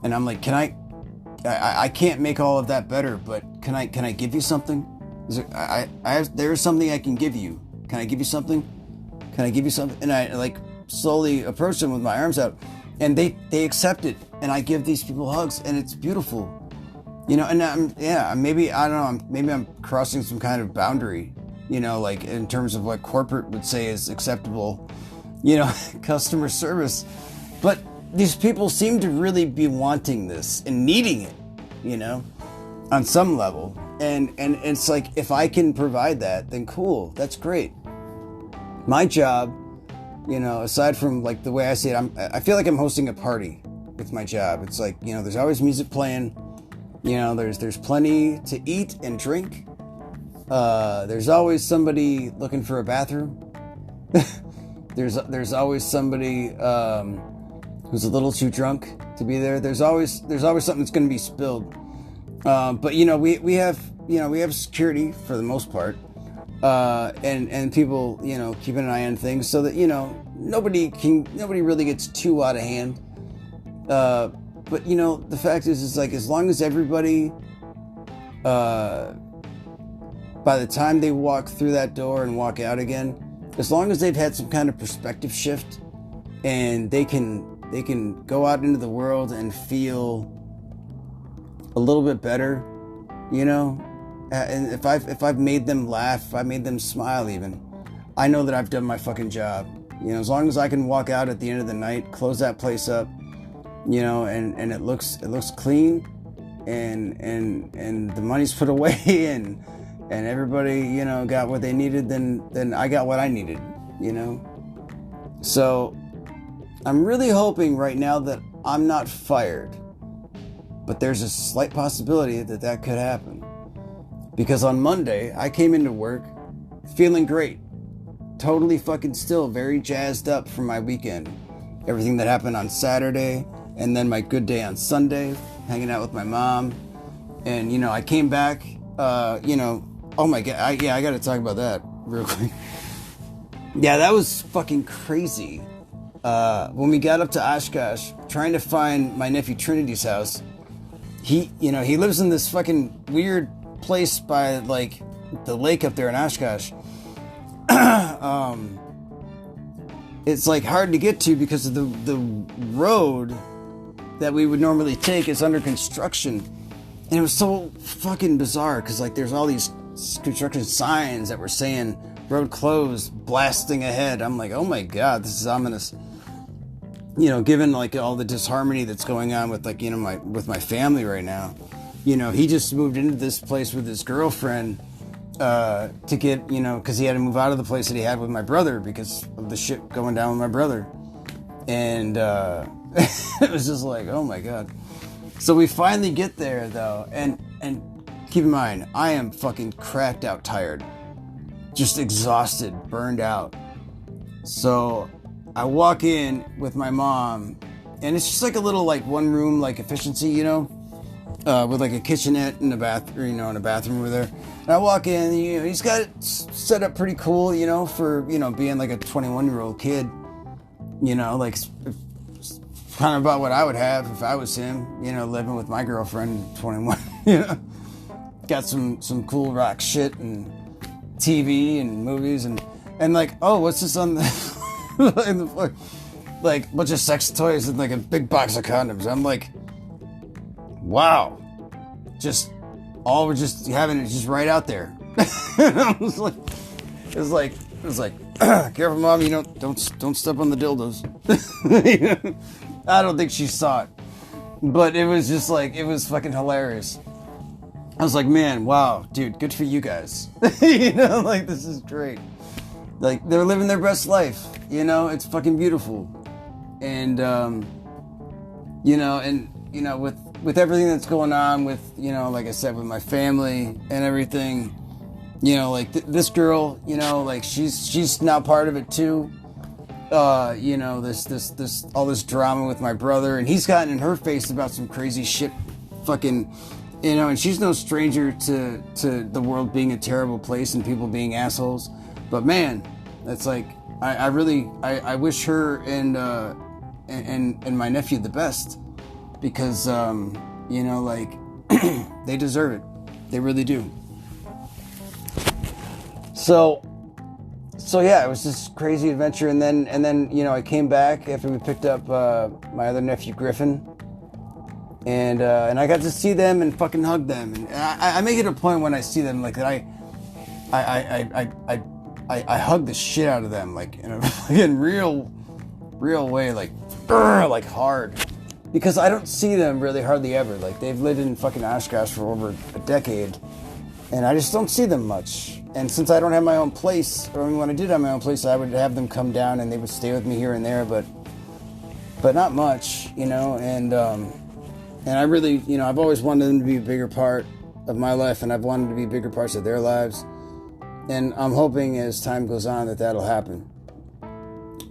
And I'm like, I can't make all of that better, but can I give you something? There's something I can give you. Can I give you something? Can I give you something? And I, like, slowly approach them with my arms out, and they accept it, and I give these people hugs, and it's beautiful, you know. And maybe I'm crossing some kind of boundary, you know, like, in terms of what corporate would say is acceptable, you know, customer service. But these people seem to really be wanting this and needing it, you know, on some level. And it's like, if I can provide that, then cool, that's great. My job, you know, aside from, like, the way I see it, I feel like I'm hosting a party with my job. It's like, you know, there's always music playing, you know, there's plenty to eat and drink. There's always somebody looking for a bathroom. There's always somebody who's a little too drunk to be there. There's always something that's going to be spilled. But, you know, we have security for the most part. And people, you know, keeping an eye on things so that, you know, nobody really gets too out of hand. But, you know, the fact is like, as long as everybody, by the time they walk through that door and walk out again, as long as they've had some kind of perspective shift and they can go out into the world and feel a little bit better, you know. And if I've made them laugh, if I made them smile even, I know that I've done my fucking job. You know, as long as I can walk out at the end of the night, close that place up, you know, and it looks clean, and the money's put away, and everybody, you know, got what they needed, then I got what I needed, you know. So I'm really hoping right now that I'm not fired, but there's a slight possibility that could happen. Because on Monday, I came into work feeling great. Totally fucking still very jazzed up for my weekend. Everything that happened on Saturday, and then my good day on Sunday, hanging out with my mom. And, you know, I came back, you know, oh my God, I got to talk about that real quick. Yeah, that was fucking crazy. when we got up to Oshkosh, trying to find my nephew Trinity's house, he lives in this fucking weird place by, like, the lake up there in Oshkosh. It's, like, hard to get to because of the road that we would normally take is under construction. And it was so fucking bizarre because, like, there's all these construction signs that were saying road closed, blasting ahead. I'm like, oh my God, this is ominous. Given, like, all the disharmony that's going on with, like, with my family right now. He just moved into this place with his girlfriend to get, because he had to move out of the place that he had with my brother because of the shit going down with my brother. And it was just like, oh my God. So we finally get there, though, and keep in mind, I am fucking cracked out tired. Just exhausted, burned out. So I walk in with my mom, and it's just like a little, like, one room, like, efficiency, with, like, a kitchenette and a bathroom, and a bathroom over there. And I walk in, he's got it set up pretty cool, for, being like a 21-year-old kid, like, kind of about what I would have if I was him, living with my girlfriend, 21, Got some cool rock shit and TV and movies and like, oh, what's this on the, in the floor? Like, bunch of sex toys and, like, a big box of condoms. I'm like, wow. All we're just having it just right out there. I was like, it was like, careful, Mom, don't step on the dildos. I don't think she saw it, but it was just like, it was fucking hilarious. I was like, man, wow, dude, good for you guys. Like, this is great. Like, they're living their best life. It's fucking beautiful. And, with everything that's going on with, like I said, with my family and everything, like this girl, like she's now part of it too. This all this drama with my brother, and he's gotten in her face about some crazy shit, fucking, and she's no stranger to the world being a terrible place and people being assholes. But man, that's like, I really wish her and my nephew the best. Because, like, they deserve it. They really do. So yeah, it was this crazy adventure. And then, I came back after we picked up, my other nephew, Griffin. And I got to see them and fucking hug them. And I make it a point when I see them, like, that I hug the shit out of them, like, in a fucking real way, like hard. Because I don't see them really hardly ever. Like, they've lived in fucking Oshkosh for over a decade. And I just don't see them much. And since I don't have my own place, or when I did have my own place, I would have them come down and they would stay with me here and there, but not much, And I really, I've always wanted them to be a bigger part of my life, and I've wanted to be bigger parts of their lives. And I'm hoping as time goes on that'll happen.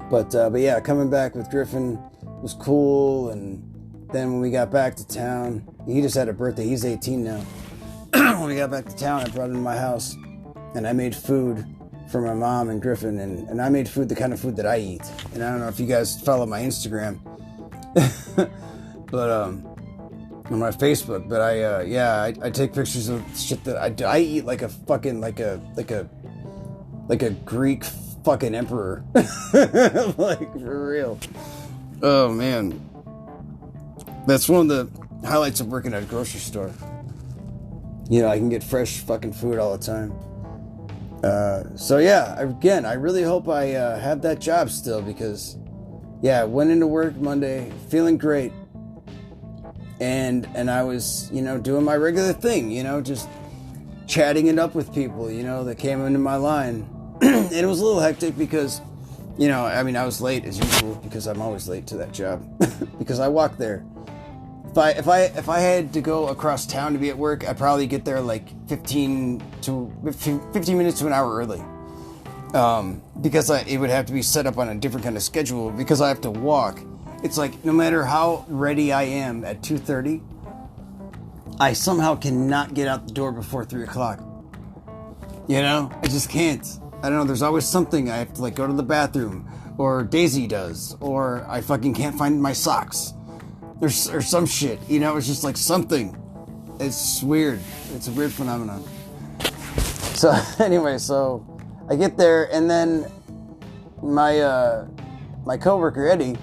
But yeah, coming back with Griffin was cool. And then when we got back to town, he just had a birthday. He's 18 now. When we got back to town, I brought him to my house, and I made food for my mom and Griffin, and I made food, the kind of food that I eat. And I don't know if you guys follow my Instagram, but on my Facebook. But I take pictures of shit that I eat like a fucking like a Greek fucking emperor, like, for real. Oh man, that's one of the highlights of working at a grocery store. I can get fresh fucking food all the time. So yeah, again, I really hope I have that job still, because yeah, I went into work Monday feeling great, and I was, doing my regular thing, just chatting it up with people, that came into my line. And it was a little hectic because, I was late as usual, because I'm always late to that job, because I walk there. If I had to go across town to be at work, I'd probably get there like 15 minutes to an hour early. Because it would have to be set up on a different kind of schedule, because I have to walk. It's like, no matter how ready I am at 2:30, I somehow cannot get out the door before 3 o'clock. I just can't. I don't know, there's always something. I have to like go to the bathroom, or Daisy does, or I fucking can't find my socks, or some shit. You know, it's just like something. It's weird. It's a weird phenomenon. So anyway, so I get there, and then my coworker Eddie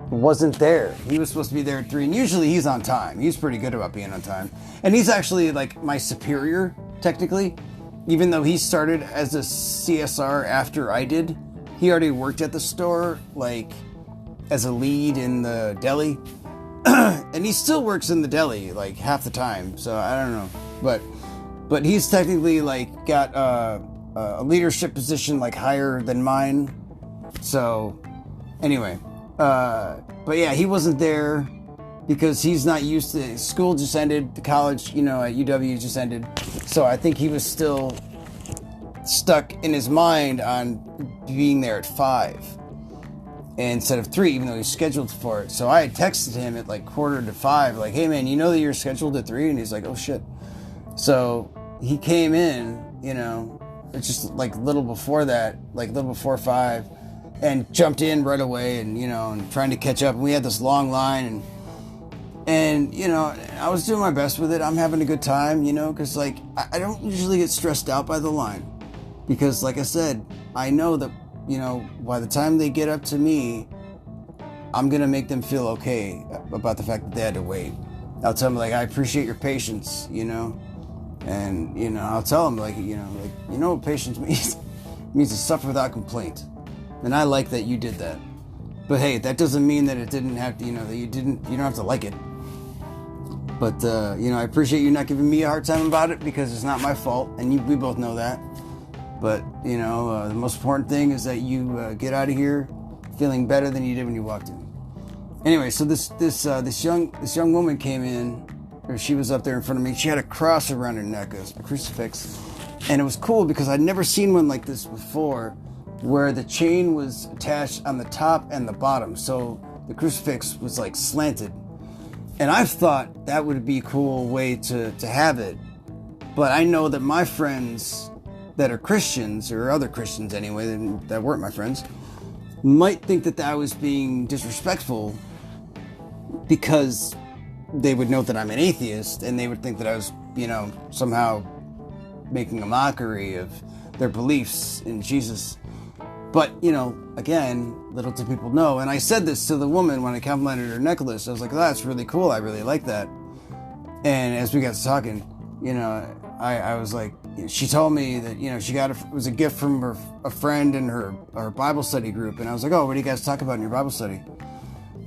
wasn't there. He was supposed to be there at 3, and usually he's on time. He's pretty good about being on time. And he's actually like my superior, technically. Even though he started as a CSR after I did, he already worked at the store, like as a lead in the deli. And he still works in the deli like half the time, so I don't know. But he's technically like got a leadership position like higher than mine. So anyway, but yeah, he wasn't there because he's not used to, school just ended, the college, you know, at UW just ended. So I think he was still stuck in his mind on being there at 5 instead of 3, even though he's scheduled for it. So I had texted him at like 4:45, like, hey man, you know that you're scheduled at 3? And he's like, oh shit. So he came in, you know, it's just like little before that, like little before 5, and jumped in right away, and you know, and trying to catch up. And we had this long line, and you know, I was doing my best with it. I'm having a good time, you know, because like I don't usually get stressed out by the line, because like I said, I know that, you know, by the time they get up to me, I'm gonna make them feel okay about the fact that they had to wait. I'll tell them like, I appreciate your patience, you know, and you know, I'll tell them like, you know what patience means? It means to suffer without complaint. And I like that you did that. But hey, that doesn't mean that it didn't have to, you know, that you don't have to like it. But, you know, I appreciate you not giving me a hard time about it, because it's not my fault, and we both know that. But, you know, the most important thing is that you get out of here feeling better than you did when you walked in. Anyway, so this young woman came in, or she was up there in front of me. She had a cross around her neck, a crucifix. And it was cool because I'd never seen one like this before, where the chain was attached on the top and the bottom. So the crucifix was like slanted. And I've thought that would be a cool way to have it. But I know that my friends that are Christians, or other Christians anyway, that weren't my friends, might think that I was being disrespectful, because they would know that I'm an atheist, and they would think that I was, you know, somehow making a mockery of their beliefs in Jesus. But, you know, again, little do people know. And I said this to the woman when I complimented her necklace. I was like, oh, that's really cool. I really like that. And as we got to talking, you know, I was like, she told me that, you know, she got it was a gift from a friend in her Bible study group. And I was like, oh, what do you guys talk about in your Bible study?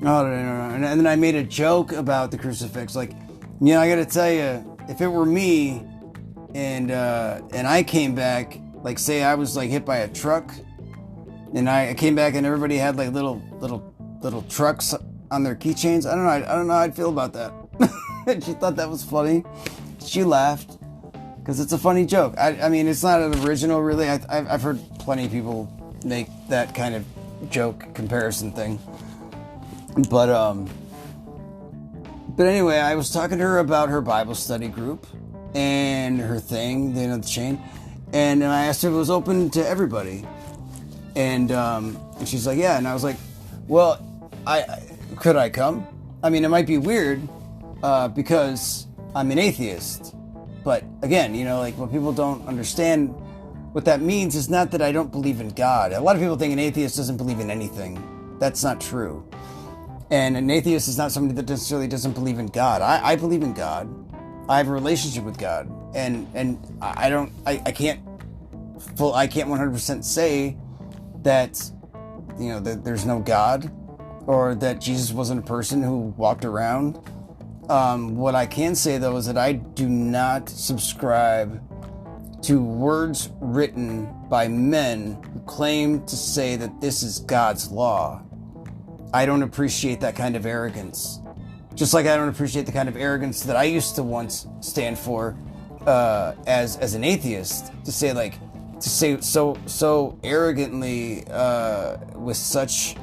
No. And then I made a joke about the crucifix. Like, you know, I got to tell you, if it were me and I came back, like, say I was like hit by a truck, and I came back and everybody had like little trucks on their keychains. I don't know how I'd feel about that. And she thought that was funny. She laughed because it's a funny joke. I mean, it's not an original, really. I've heard plenty of people make that kind of joke comparison thing. But anyway, I was talking to her about her Bible study group and her thing, you know, the chain. And I asked her if it was open to everybody. And she's like, yeah. And I was like, well, could I come? I mean, it might be weird because I'm an atheist. But again, you know, like, what people don't understand, what that means is not that I don't believe in God. A lot of people think an atheist doesn't believe in anything. That's not true. And an atheist is not somebody that necessarily doesn't believe in God. I believe in God. I have a relationship with God. And I can't 100% say that, you know, that there's no God, or that Jesus wasn't a person who walked around. What I can say, though, is that I do not subscribe to words written by men who claim to say that this is God's law. I don't appreciate that kind of arrogance. Just like I don't appreciate the kind of arrogance that I used to once stand for as an atheist, to say so arrogantly with such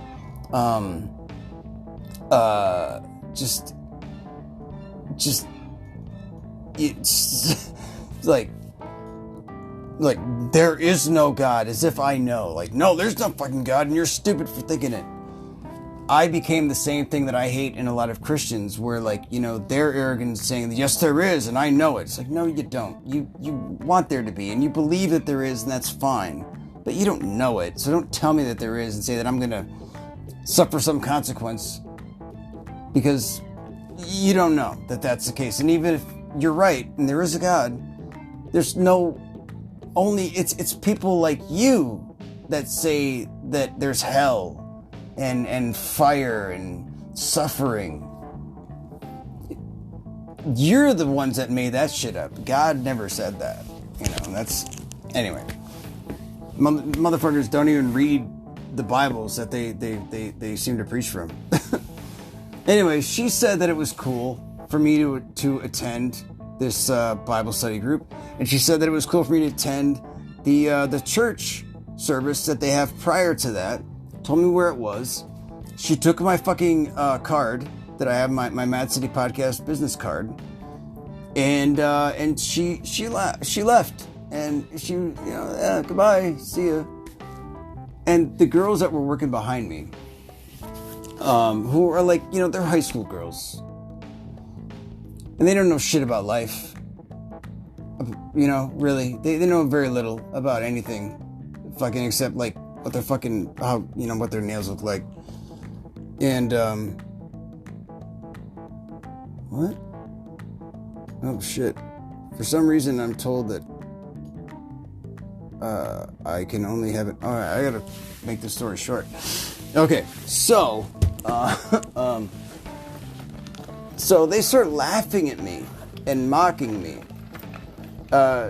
just it's like, like, there is no God, as if I know. Like, no, there's no fucking God, and you're stupid for thinking it. I became the same thing that I hate in a lot of Christians, where, like, you know, they're arrogant saying, yes, there is, and I know it. It's like, no, you don't. You want there to be, and you believe that there is, and that's fine. But you don't know it, so don't tell me that there is and say that I'm going to suffer some consequence, because you don't know that that's the case. And even if you're right, and there is a God, there's no... Only it's people like you that say that there's hell and fire and suffering. You're the ones that made that shit up. God never said that. You know, that's... Anyway. Motherfuckers don't even read the Bibles that they seem to preach from. Anyway, she said that it was cool for me to attend this Bible study group, and she said that it was cool for me to attend the church service that they have prior to that. Told me where it was. She took my fucking card that I have, my Madcitypodcast business card, and she left, and she, you know, yeah, goodbye, see ya. And the girls that were working behind me, who are like, you know, they're high school girls. And they don't know shit about life. You know, really. They know very little about anything. Fucking except, like, what their fucking, how, you know, what their nails look like. And, what? Oh, shit. For some reason, I'm told that, I can only have it, alright, I gotta make this story short. Okay, so, so they start laughing at me and mocking me,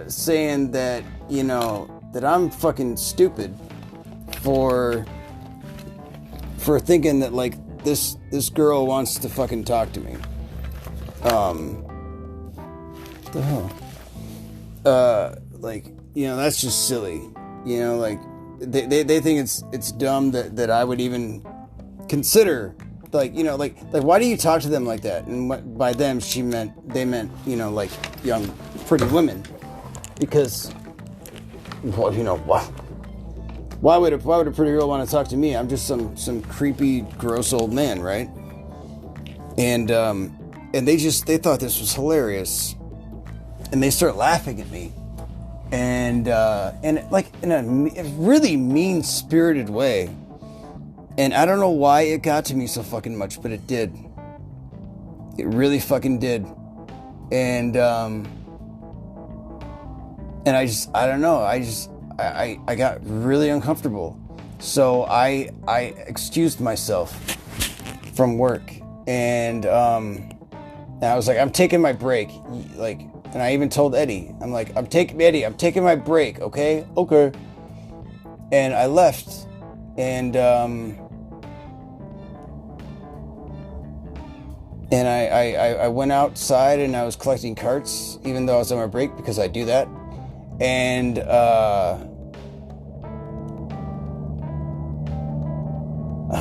saying that, you know, that I'm fucking stupid for thinking that, like, this girl wants to fucking talk to me. What the hell? Like, you know, that's just silly. You know, like, they think it's dumb that I would even consider, like, you know, like why do you talk to them like that? And by them they meant, you know, like, young pretty women, because, well, you know, why would a pretty girl want to talk to me? I'm just some creepy, gross old man, right? And they thought this was hilarious, and they start laughing at me. And like, in a really mean-spirited way. And I don't know why it got to me so fucking much, but it did. It really fucking did. And I don't know. I got really uncomfortable. So I excused myself from work. And I was like, I'm taking my break. Like, and I even told Eddie, I'm like, I'm taking my break, okay? Okay. And I left, and I went outside, and I was collecting carts, even though I was on my break, because I do that. And oh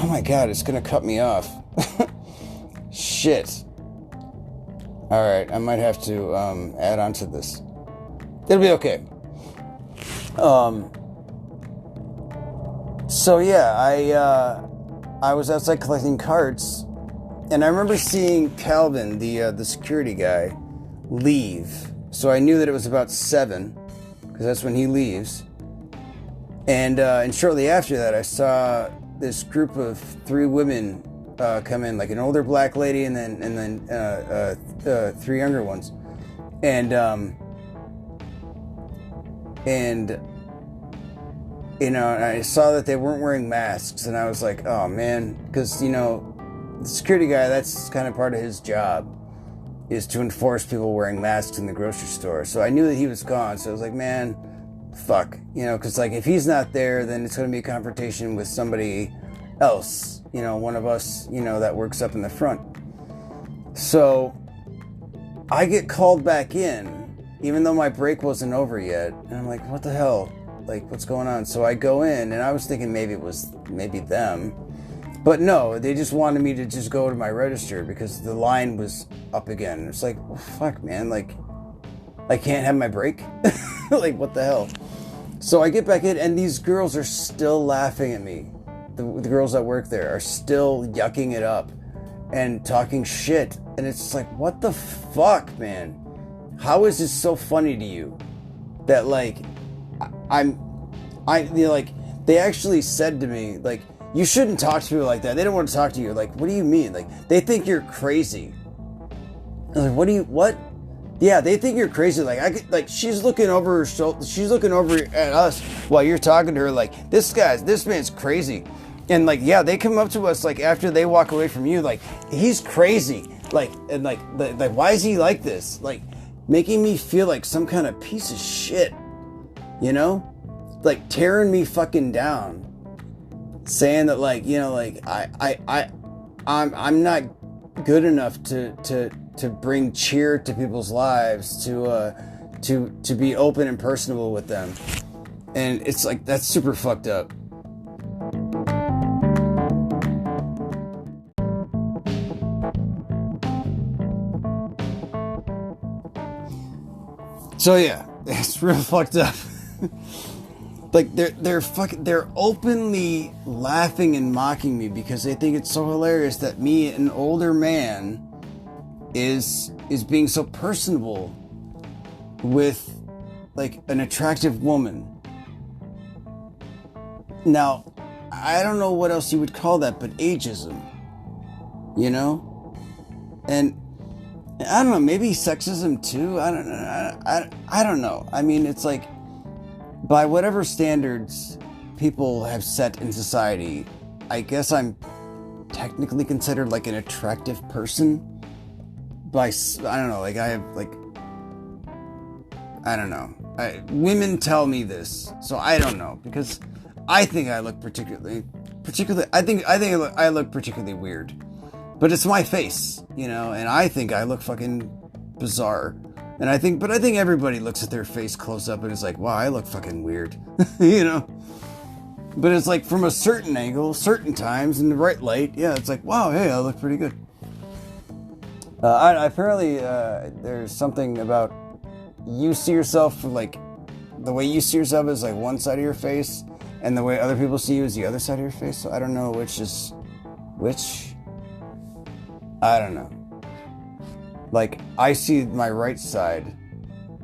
my God, it's gonna cut me off. Shit. Alright, I might have to add on to this. It'll be okay. So yeah, I was outside collecting cards, and I remember seeing Calvin, the security guy, leave. So I knew that it was about 7, because that's when he leaves. And shortly after that, I saw this group of 3 women come in, like an older black lady and then 3 younger ones, and you know, I saw that they weren't wearing masks, and I was like, oh man, because, you know, the security guy, that's kind of part of his job, is to enforce people wearing masks in the grocery store. So I knew that he was gone, so I was like, man, fuck, you know, because, like, if he's not there, then it's going to be a confrontation with somebody else, you know, one of us, you know, that works up in the front. So I get called back in, even though my break wasn't over yet, and I'm like, what the hell, like, what's going on? So I go in, and I was thinking maybe it was them, but no, they just wanted me to just go to my register because the line was up again. It's like, well, fuck, man, like, I can't have my break. Like, what the hell? So I get back in, and these girls are still laughing at me. The girls that work there are still yucking it up and talking shit. And it's just like, what the fuck, man? How is this so funny to you? That, like, they actually said to me, like, you shouldn't talk to people like that. They don't want to talk to you. Like, what do you mean? Like, they think you're crazy. I was like, what? Yeah, they think you're crazy. Like, she's looking over her shoulder. She's looking over at us while you're talking to her. Like, this man's crazy. And, like, yeah, they come up to us, like, after they walk away from you, like, he's crazy. Like, and, like, why is he like this? Like, making me feel like some kind of piece of shit. You know? Like, tearing me fucking down. Saying that, like, you know, like, I'm not good enough to bring cheer to people's lives, to be open and personable with them. And it's like, that's super fucked up. So yeah, it's real fucked up. Like, they're openly laughing and mocking me because they think it's so hilarious that me, an older man, is being so personable with, like, an attractive woman. Now, I don't know what else you would call that but ageism. You know? And I don't know, maybe sexism too? I don't know. I don't know. I mean, it's like, by whatever standards people have set in society, I guess I'm technically considered, like, an attractive person. I don't know, like, I have, like, I don't know. Women tell me this, so I don't know, because I think I look particularly, I think I look particularly weird. But it's my face, you know, and I think I look fucking bizarre. But I think everybody looks at their face close up and is like, wow, I look fucking weird, you know? But it's like, from a certain angle, certain times, in the right light, yeah, it's like, wow, hey, I look pretty good. Apparently, there's something about you see yourself, like, the way you see yourself is, like, one side of your face, and the way other people see you is the other side of your face, so I don't know which is which. I don't know. Like, I see my right side,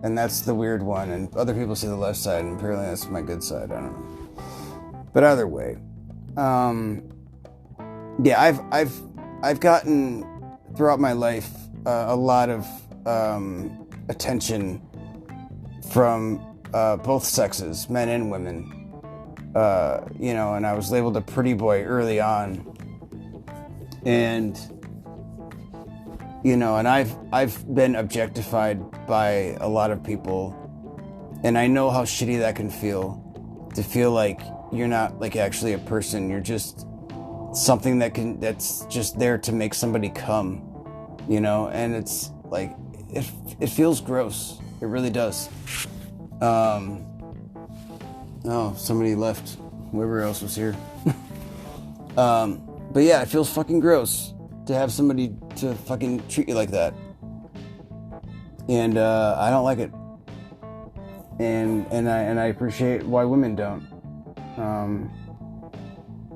and that's the weird one, and other people see the left side, and apparently that's my good side. I don't know. But either way, yeah, I've gotten throughout my life a lot of attention from both sexes, men and women. You know, and I was labeled a pretty boy early on, and you know, and I've been objectified by a lot of people, and I know how shitty that can feel, to feel like you're not, like, actually a person. You're just something that's just there to make somebody come, you know. And it's like, it feels gross. It really does. Oh, somebody left. Whoever else was here. But yeah, it feels fucking gross to have somebody to fucking treat you like that. And I don't like it. And I appreciate why women don't.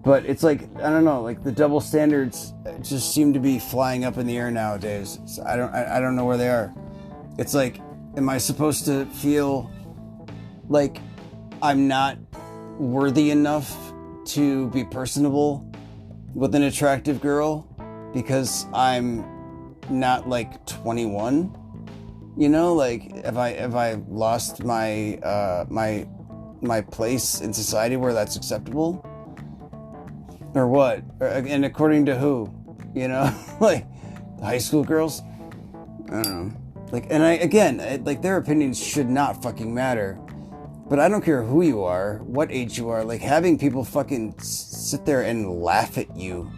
But it's like, I don't know, like, the double standards just seem to be flying up in the air nowadays. So I don't know where they are. It's like, am I supposed to feel like I'm not worthy enough to be personable with an attractive girl because I'm not, like, 21? You know, like, have I lost my my place in society where that's acceptable? Or what? And according to who? You know, like, high school girls? I don't know. Like, and like, their opinions should not fucking matter. But I don't care who you are, what age you are, like, having people fucking sit there and laugh at you,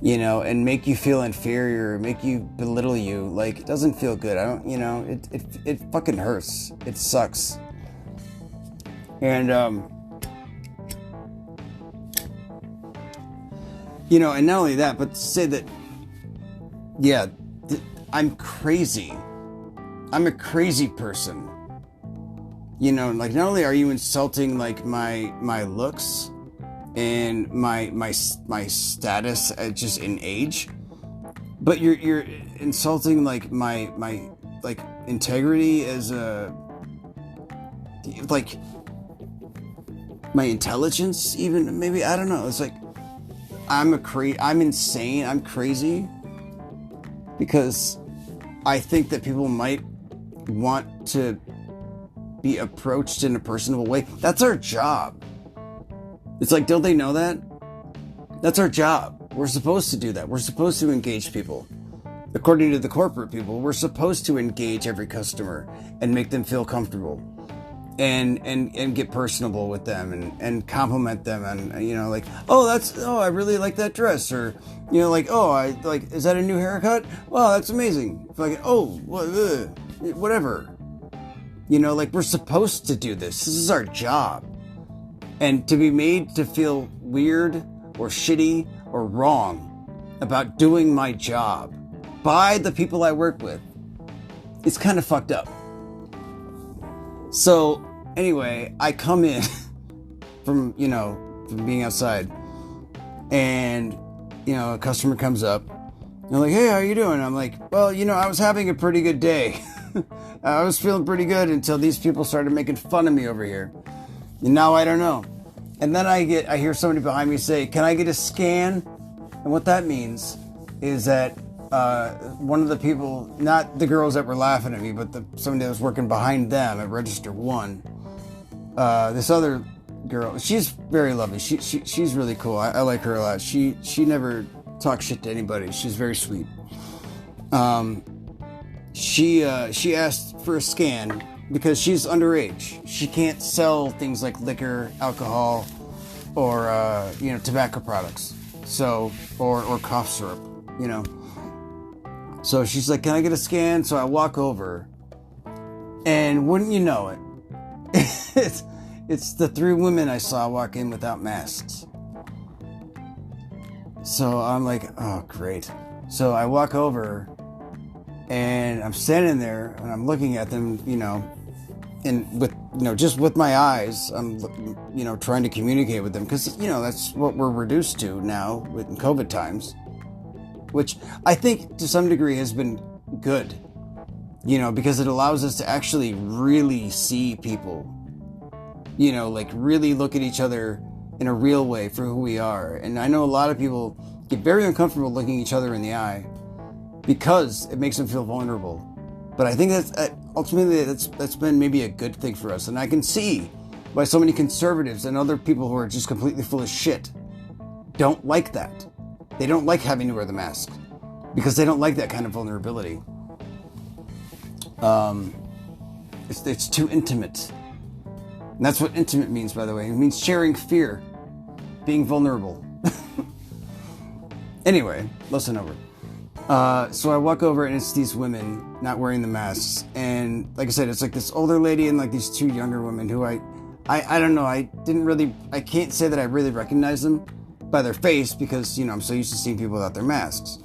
you know, and make you feel inferior, make you belittle you, like, it doesn't feel good. I don't, you know, it fucking hurts. It sucks. And, you know, and not only that, but to say that, yeah, I'm crazy. I'm a crazy person. You know, like, not only are you insulting like my looks and my status just in age, but you're insulting like my like integrity as a, like, my intelligence even, maybe, I don't know. It's like I'm insane, I'm crazy because I think that people might want to be approached in a personable way. That's our job. It's like, don't they know that? That's our job. We're supposed to do that. We're supposed to engage people. According to the corporate people, we're supposed to engage every customer and make them feel comfortable and get personable with them and compliment them, and, you know, like, oh, I really like that dress, or, you know, like, oh, is that a new haircut? Wow, that's amazing. Like, oh, whatever. You know, like, we're supposed to do this. This is our job. And to be made to feel weird or shitty or wrong about doing my job by the people I work with, it's kind of fucked up. So, anyway, I come in from being outside, and, you know, a customer comes up, and they're like, hey, how are you doing? I'm like, well, you know, I was having a pretty good day. I was feeling pretty good until these people started making fun of me over here. And now I don't know. And then I hear somebody behind me say, can I get a scan? And what that means is that one of the people, not the girls that were laughing at me, but somebody that was working behind them at Register 1, this other girl, she's very lovely. She's really cool. I like her a lot. She never talks shit to anybody. She's very sweet. She asked for a scan because she's underage. She can't sell things like liquor, alcohol, or tobacco products. So, or cough syrup, you know. So she's like, can I get a scan? So I walk over, and wouldn't you know it, it's the 3 women I saw walk in without masks. So I'm like, oh, great. So I walk over, and I'm standing there, and I'm looking at them, you know, and with, you know, just with my eyes, I'm, you know, trying to communicate with them, because, you know, that's what we're reduced to now in COVID times, which I think to some degree has been good, you know, because it allows us to actually really see people, you know, like really look at each other in a real way for who we are. And I know a lot of people get very uncomfortable looking each other in the eye because it makes them feel vulnerable. But I think that's ultimately that's been maybe a good thing for us. And I can see why so many conservatives and other people who are just completely full of shit don't like that. They don't like having to wear the mask because they don't like that kind of vulnerability. It's too intimate. And that's what intimate means, by the way. It means sharing fear, being vulnerable. Anyway, listen over. So I walk over, and it's these women not wearing the masks. And like I said, it's like this older lady and like these 2 younger women who I don't know. I can't say that I really recognize them by their face because, you know, I'm so used to seeing people without their masks.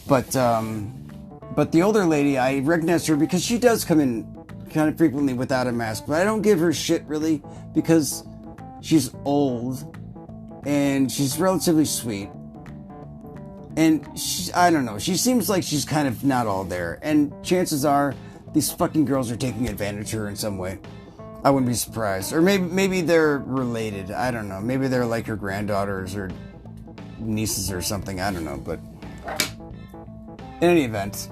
But the older lady, I recognize her because she does come in kind of frequently without a mask. But I don't give her shit really because she's old and she's relatively sweet. And I don't know, she seems like she's kind of not all there. And chances are these fucking girls are taking advantage of her in some way. I wouldn't be surprised. Or maybe they're related. I don't know. Maybe they're like her granddaughters or nieces or something. I don't know. But in any event,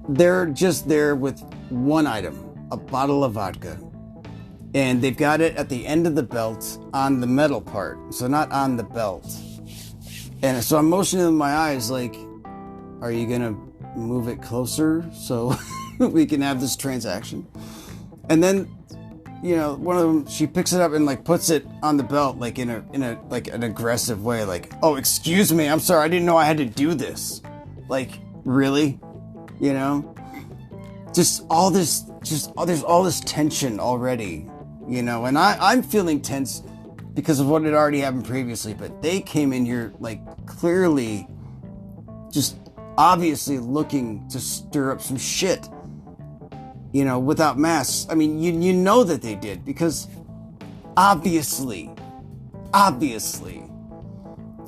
they're just there with one item, a bottle of vodka. And they've got it at the end of the belt on the metal part. So not on the belt. And so I'm motioning with my eyes like, are you going to move it closer so we can have this transaction? And then, you know, one of them, she picks it up and like puts it on the belt like in a like an aggressive way, like, oh, excuse me, I'm sorry, I didn't know I had to do this. Like, really? You know? There's all this tension already, you know, and I'm feeling tense because of what had already happened previously, but they came in here like clearly just obviously looking to stir up some shit. without masks. I mean, you know that they did, because obviously.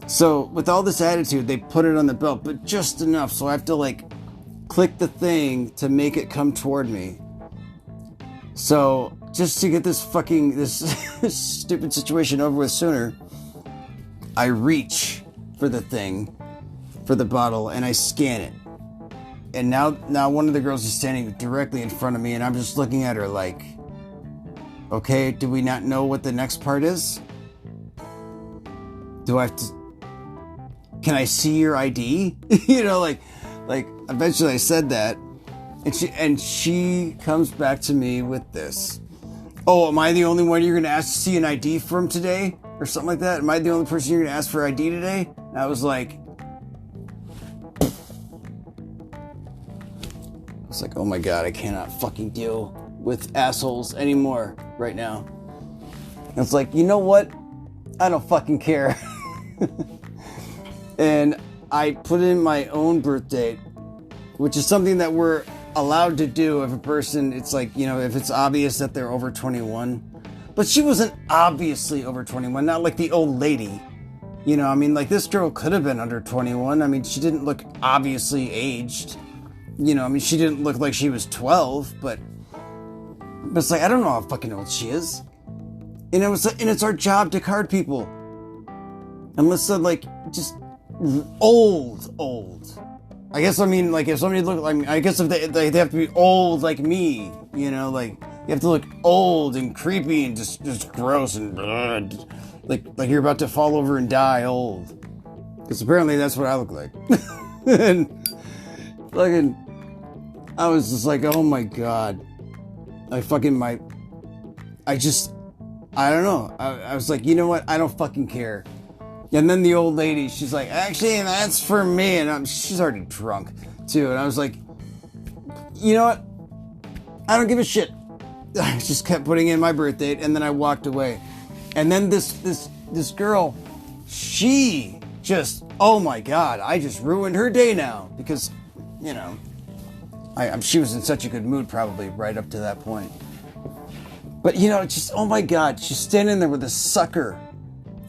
So with all this attitude, they put it on the belt, but just enough. So I have to like click the thing to make it come toward me. So just to get this stupid situation over with sooner, I reach for the thing, for the bottle, and I scan it. And now one of the girls is standing directly in front of me, and I'm just looking at her like, okay, do we not know what the next part is? Do I have to... Can I see your ID? Like eventually I said that, and she comes back to me with this. Oh, am I the only one you're going to ask to see an ID from today? Or something like that? Am I the only person you're going to ask for ID today? And I was like, oh my God, I cannot fucking deal with assholes anymore right now. And it's like, you know what? I don't fucking care. And I put in my own birth date, which is something that we're allowed to do if a person, it's like, if it's obvious that they're over 21. But she wasn't obviously over 21, not like the old lady. I mean, like, this girl could have been under 21. I mean, she didn't look obviously aged. I mean, she didn't look like she was 12, but it's like, I don't know how fucking old she is. And it's our job to card people. Unless they're like, just old. I guess, I mean, like, if somebody looked like, I guess if they have to be old like me, like, you have to look old and creepy and just gross and like you're about to fall over and die old. Because apparently that's what I look like. And fucking, I was just like, oh my God. I don't know. I was like, you know what? I don't fucking care. And then the old lady, she's like, actually, that's for me. And she's already drunk, too. And I was like, you know what? I don't give a shit. I just kept putting in my birth date, and then I walked away. And then this girl, she just, oh my God, I just ruined her day now. Because, she was in such a good mood probably right up to that point. But, just, oh my God, she's standing there with a sucker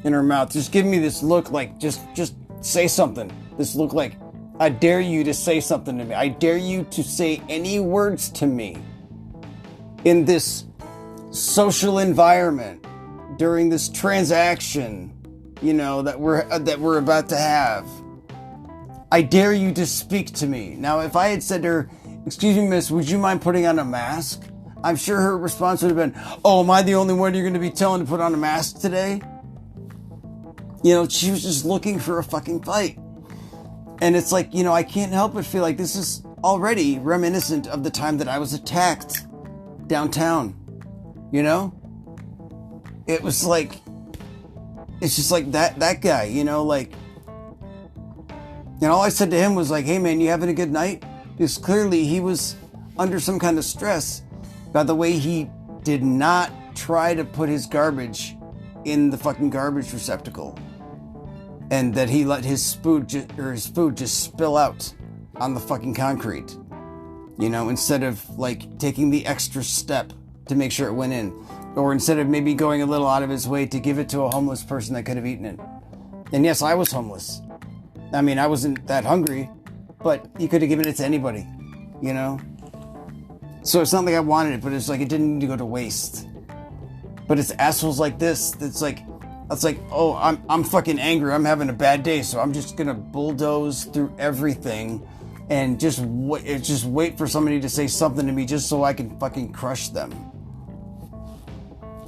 in her mouth, just giving me this look like, just say something. This look like, I dare you to say something to me. I dare you to say any words to me in this social environment during this transaction, that we're about to have. I dare you to speak to me. Now, if I had said to her, excuse me, miss, would you mind putting on a mask? I'm sure her response would have been, oh, am I the only one you're going to be telling to put on a mask today? She was just looking for a fucking fight. And it's like, I can't help but feel like this is already reminiscent of the time that I was attacked downtown. It was like, it's just like that guy, like, and all I said to him was like, hey man, you having a good night? Because clearly he was under some kind of stress by the way he did not try to put his garbage in the fucking garbage receptacle. And that he let his food just spill out on the fucking concrete. Instead of like taking the extra step to make sure it went in. Or instead of maybe going a little out of his way to give it to a homeless person that could have eaten it. And yes, I was homeless. I mean, I wasn't that hungry, but you could have given it to anybody, So it's not like I wanted it, but it's like it didn't need to go to waste. But it's assholes like this that's like, oh, I'm fucking angry. I'm having a bad day, so I'm just gonna bulldoze through everything and just wait for somebody to say something to me just so I can fucking crush them.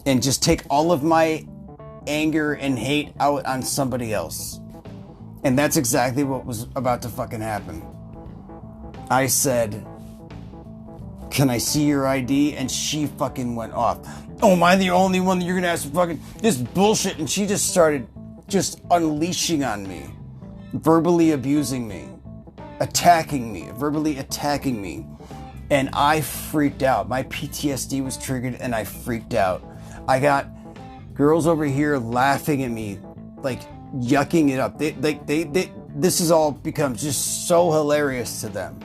And just take all of my anger and hate out on somebody else. And that's exactly what was about to fucking happen. I said, can I see your ID? And she fucking went off. Oh, am I the only one that you're gonna ask for fucking this bullshit? And she just started just unleashing on me, verbally abusing me, verbally attacking me. And I freaked out. My PTSD was triggered and I freaked out. I got girls over here laughing at me, like yucking it up. This has all become just so hilarious to them.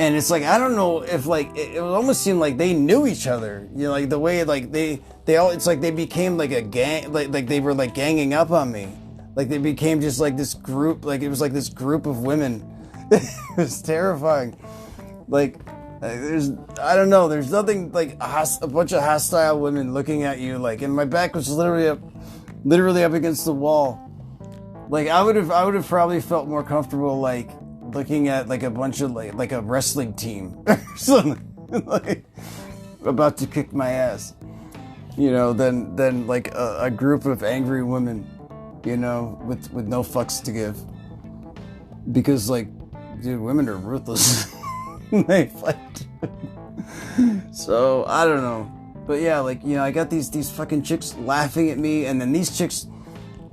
And it's like, I don't know if like, it almost seemed like they knew each other. You know, like the way like they all, it's like they became like a gang, like they were like ganging up on me. Like they became just like this group, like it was like this group of women. It was terrifying. Like I don't know, there's nothing like a bunch of hostile women looking at you, like, and my back was literally up against the wall. Like I would have probably felt more comfortable like looking at like a bunch of like a wrestling team or something, like about to kick my ass, you know, than like a group of angry women, you know, with no fucks to give. Because like, dude, women are ruthless. They fight. So I don't know, but yeah, like, you know, I got these fucking chicks laughing at me, and then these chicks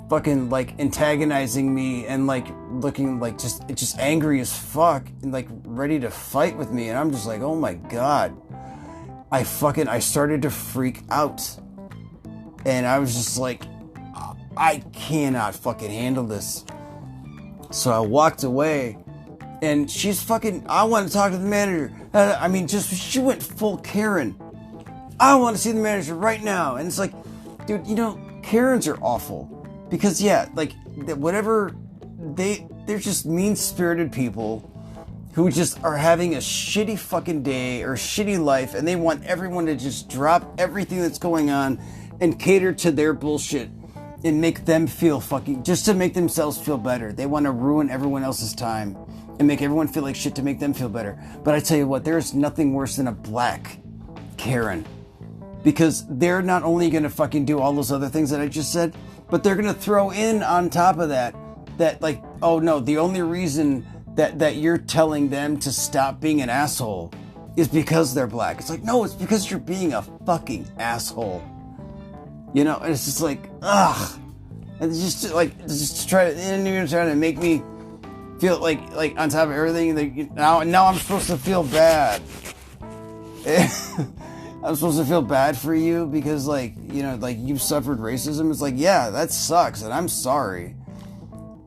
fucking like antagonizing me and like looking like just angry as fuck and like ready to fight with me, and I'm just like, oh my god. I started to freak out, and I was just like, I cannot fucking handle this. So I walked away, and she's fucking, I want to talk to the manager. I mean, she went full Karen. I want to see the manager right now. And it's like, dude, you know, Karens are awful. Because, yeah, like, whatever, they're just mean-spirited people who just are having a shitty fucking day or shitty life, and they want everyone to just drop everything that's going on and cater to their bullshit and make them feel fucking, just to make themselves feel better. They want to ruin everyone else's time and make everyone feel like shit to make them feel better. But I tell you what, there's nothing worse than a black Karen. Because they're not only going to fucking do all those other things that I just said, but they're going to throw in on top of that like, oh no, the only reason that you're telling them to stop being an asshole is because they're black. It's like, no, it's because you're being a fucking asshole. You know, and it's just like, ugh. And it's just to try to make me feel like on top of everything. Like, now I'm supposed to feel bad. I'm supposed to feel bad for you because, like, you know, like, you suffered racism. It's like, yeah, that sucks, and I'm sorry.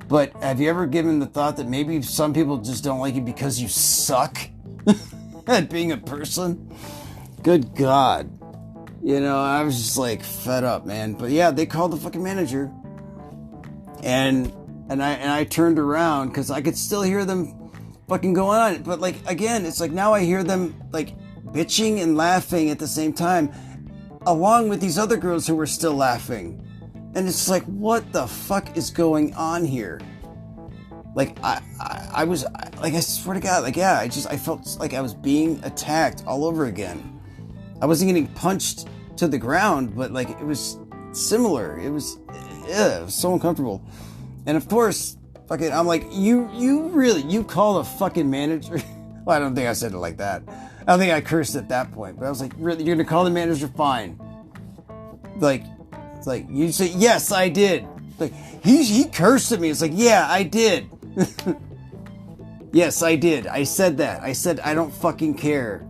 But have you ever given the thought that maybe some people just don't like you because you suck at being a person? Good God. You know, I was just, like, fed up, man. But, yeah, they called the fucking manager. And I turned around because I could still hear them fucking going on. But, like, again, it's like now I hear them, like, bitching and laughing at the same time, along with these other girls who were still laughing. And it's like, what the fuck is going on here? Like, I was, like, I swear to God, like, yeah, I felt like I was being attacked all over again. I wasn't getting punched to the ground, but, like, it was similar. It was so uncomfortable. And of course, fucking, I'm like, you call the fucking manager? Well, I don't think I said it like that. I don't think I cursed at that point, but I was like, really, you're gonna call the manager? Fine. Like, it's like, you say, yes, I did. Like, he cursed at me. It's like, yeah, I did. Yes, I did. I said that. I said, I don't fucking care.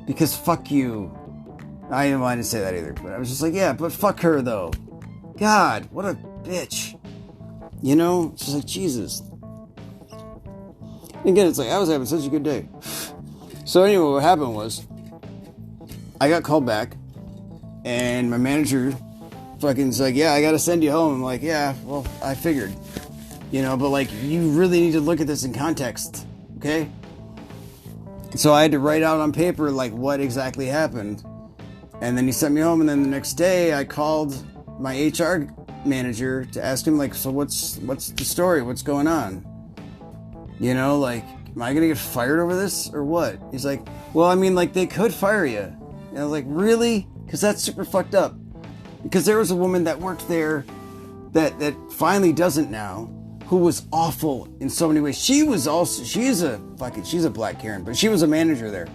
Because fuck you. I didn't say that either, but I was just like, yeah, but fuck her, though. God, what a bitch. You know? It's just like, Jesus. Again, it's like, I was having such a good day. So anyway, what happened was, I got called back, and my manager fucking's like, yeah, I gotta send you home. I'm like, yeah, well, I figured. You know, but like, you really need to look at this in context, okay? So I had to write out on paper, like, what exactly happened. And then he sent me home, and then the next day, I called my HR manager to ask him, like, so what's the story? What's going on? You know, like, am I gonna get fired over this, or what? He's like, well, I mean, like, they could fire you. And I was like, really? Because that's super fucked up. Because there was a woman that worked there that finally doesn't now, who was awful in so many ways. She's a black Karen, but she was a manager there.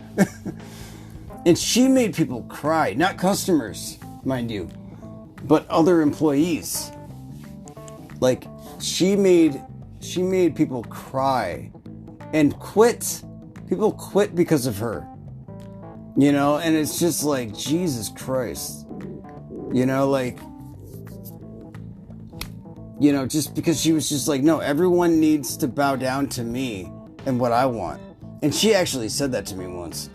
And she made people cry, not customers, mind you, but other employees. Like, she made people cry and quit. People quit because of her. You know, and it's just like, Jesus Christ. You know, like, you know, just because she was just like, no, everyone needs to bow down to me and what I want. And she actually said that to me once.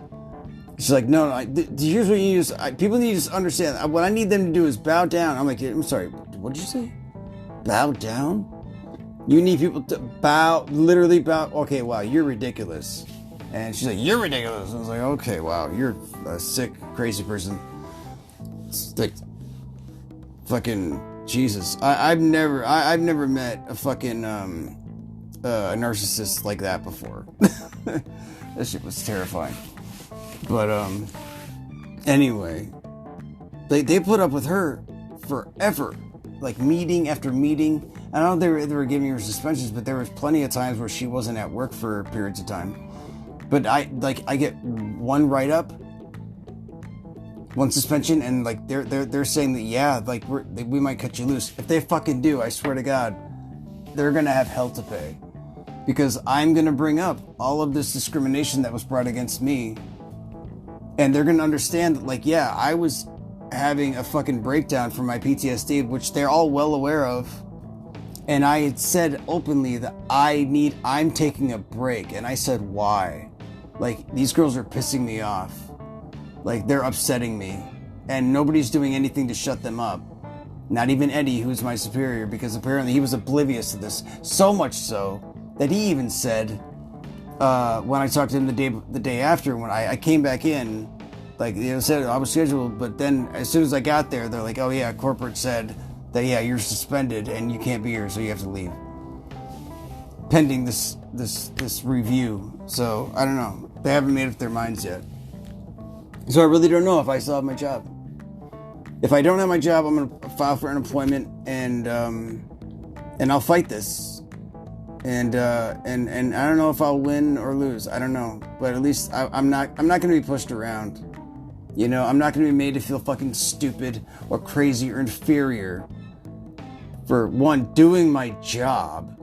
She's like, no, here's what you use. People need to understand. What I need them to do is bow down. I'm like, I'm sorry, what did you say? Bow down? You need people to literally bow. Okay, wow, you're ridiculous. And she's like, you're ridiculous. I was like, okay, wow, you're a sick, crazy person. It's like, fucking Jesus. I've never met a fucking a narcissist like that before. That shit was terrifying. But anyway, they put up with her forever, like meeting after meeting. I don't know if they were giving her suspensions, but there was plenty of times where she wasn't at work for periods of time. But I get one write-up, one suspension, and like they're saying that, yeah, like we might cut you loose. If they fucking do, I swear to God, they're gonna have hell to pay, because I'm gonna bring up all of this discrimination that was brought against me, and they're gonna understand that, like, yeah, I was having a fucking breakdown from my PTSD, which they're all well aware of. And I had said openly that I'm taking a break. And I said, why? Like, these girls are pissing me off. Like, they're upsetting me. And nobody's doing anything to shut them up. Not even Eddie, who's my superior, because apparently he was oblivious to this. So much so that he even said, when I talked to him the day after, when I came back in, like, said I was scheduled, but then as soon as I got there, they're like, oh yeah, corporate said that, yeah, you're suspended and you can't be here, so you have to leave. Pending this review. So, I don't know. They haven't made up their minds yet. So I really don't know if I still have my job. If I don't have my job, I'm going to file for unemployment, and I'll fight this. And I don't know if I'll win or lose. I don't know. But at least I'm not going to be pushed around. You know, I'm not going to be made to feel fucking stupid or crazy or inferior for, one, doing my job,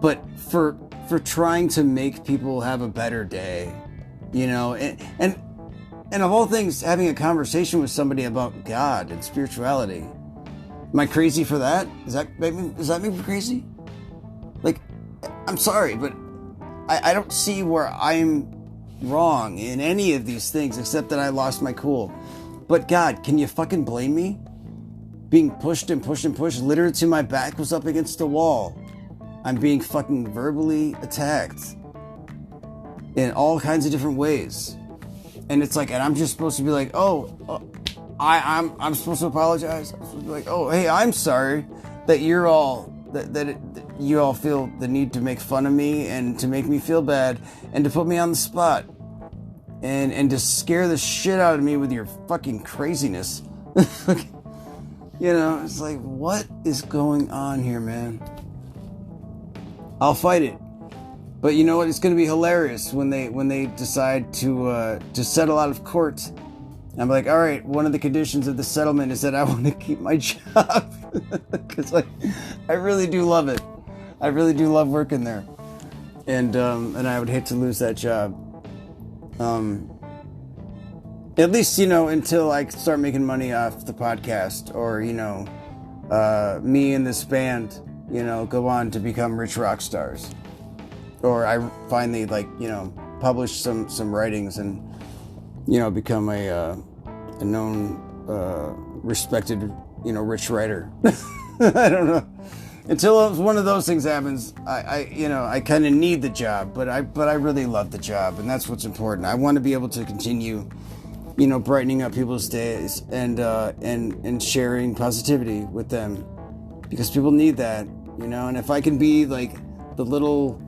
but for trying to make people have a better day, you know, and of all things, having a conversation with somebody about God and spirituality. Am I crazy for that? Does that make me crazy? Like, I'm sorry, but I don't see where I'm wrong in any of these things, except that I lost my cool. But God, can you fucking blame me? Being pushed and pushed and pushed, literally to my back was up against the wall. I'm being fucking verbally attacked in all kinds of different ways. And it's like, and I'm just supposed to be like, I'm supposed to apologize. I'm supposed to be like, oh, hey, I'm sorry that you're all that you all feel the need to make fun of me and to make me feel bad and to put me on the spot and to scare the shit out of me with your fucking craziness. You know, it's like, what is going on here, man? I'll fight it. But you know what? It's going to be hilarious when they decide to settle out of court. I'm like, all right, one of the conditions of the settlement is that I want to keep my job. Because I really do love it. I really do love working there. And I would hate to lose that job. At least, you know, until I start making money off the podcast, or, you know, me and this band, you know, go on to become rich rock stars. Or I finally, like, you know, publish some writings and, you know, become a known, respected, you know, rich writer. I don't know. Until one of those things happens, I kind of need the job, but I really love the job, and that's what's important. I want to be able to continue, you know, brightening up people's days and sharing positivity with them, because people need that, you know. And if I can be like the little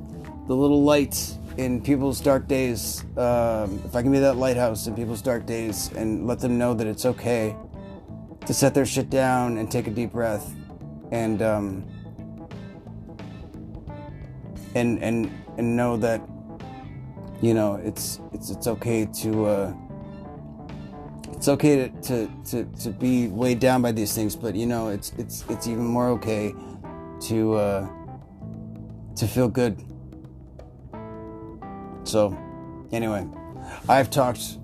light in people's dark days, if I can be that lighthouse in people's dark days and let them know that it's okay to set their shit down and take a deep breath and know that, you know, it's okay to to be weighed down by these things, but, you know, it's even more okay to feel good. So, anyway, I've talked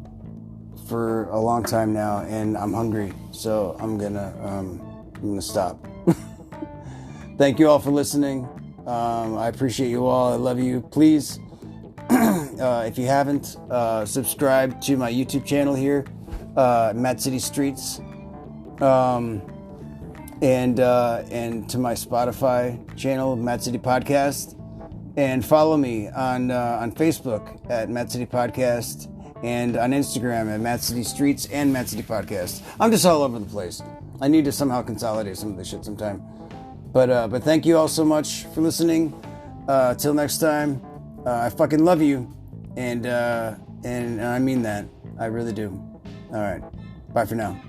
for a long time now, and I'm hungry, so I'm gonna stop. Thank you all for listening. I appreciate you all. I love you. Please If you haven't, subscribe to my YouTube channel here, Mad City Streets, and to my Spotify channel, Madcitypodcast, and follow me on Facebook at Madcitypodcast, and on Instagram at Mad City Streets and Madcitypodcast. I'm just all over the place. I need to somehow consolidate some of this shit sometime. But thank you all so much for listening. Till next time, I fucking love you, and I mean that. I really do. All right, bye for now.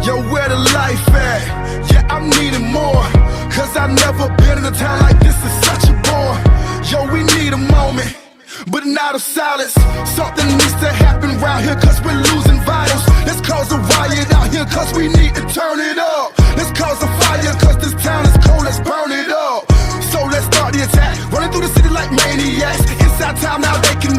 Yo, where the life at? Yeah, I'm needing more, cause I've never been in a town like this, is such a bore. Yo, we need a moment, but not of silence. Something needs to happen round here, cause we're losing vitals. Let's cause a riot out here, cause we need to turn it up. Let's cause a fire, cause this town is cold, let's burn it up. So let's start the attack, running through the city like maniacs. Inside town now they can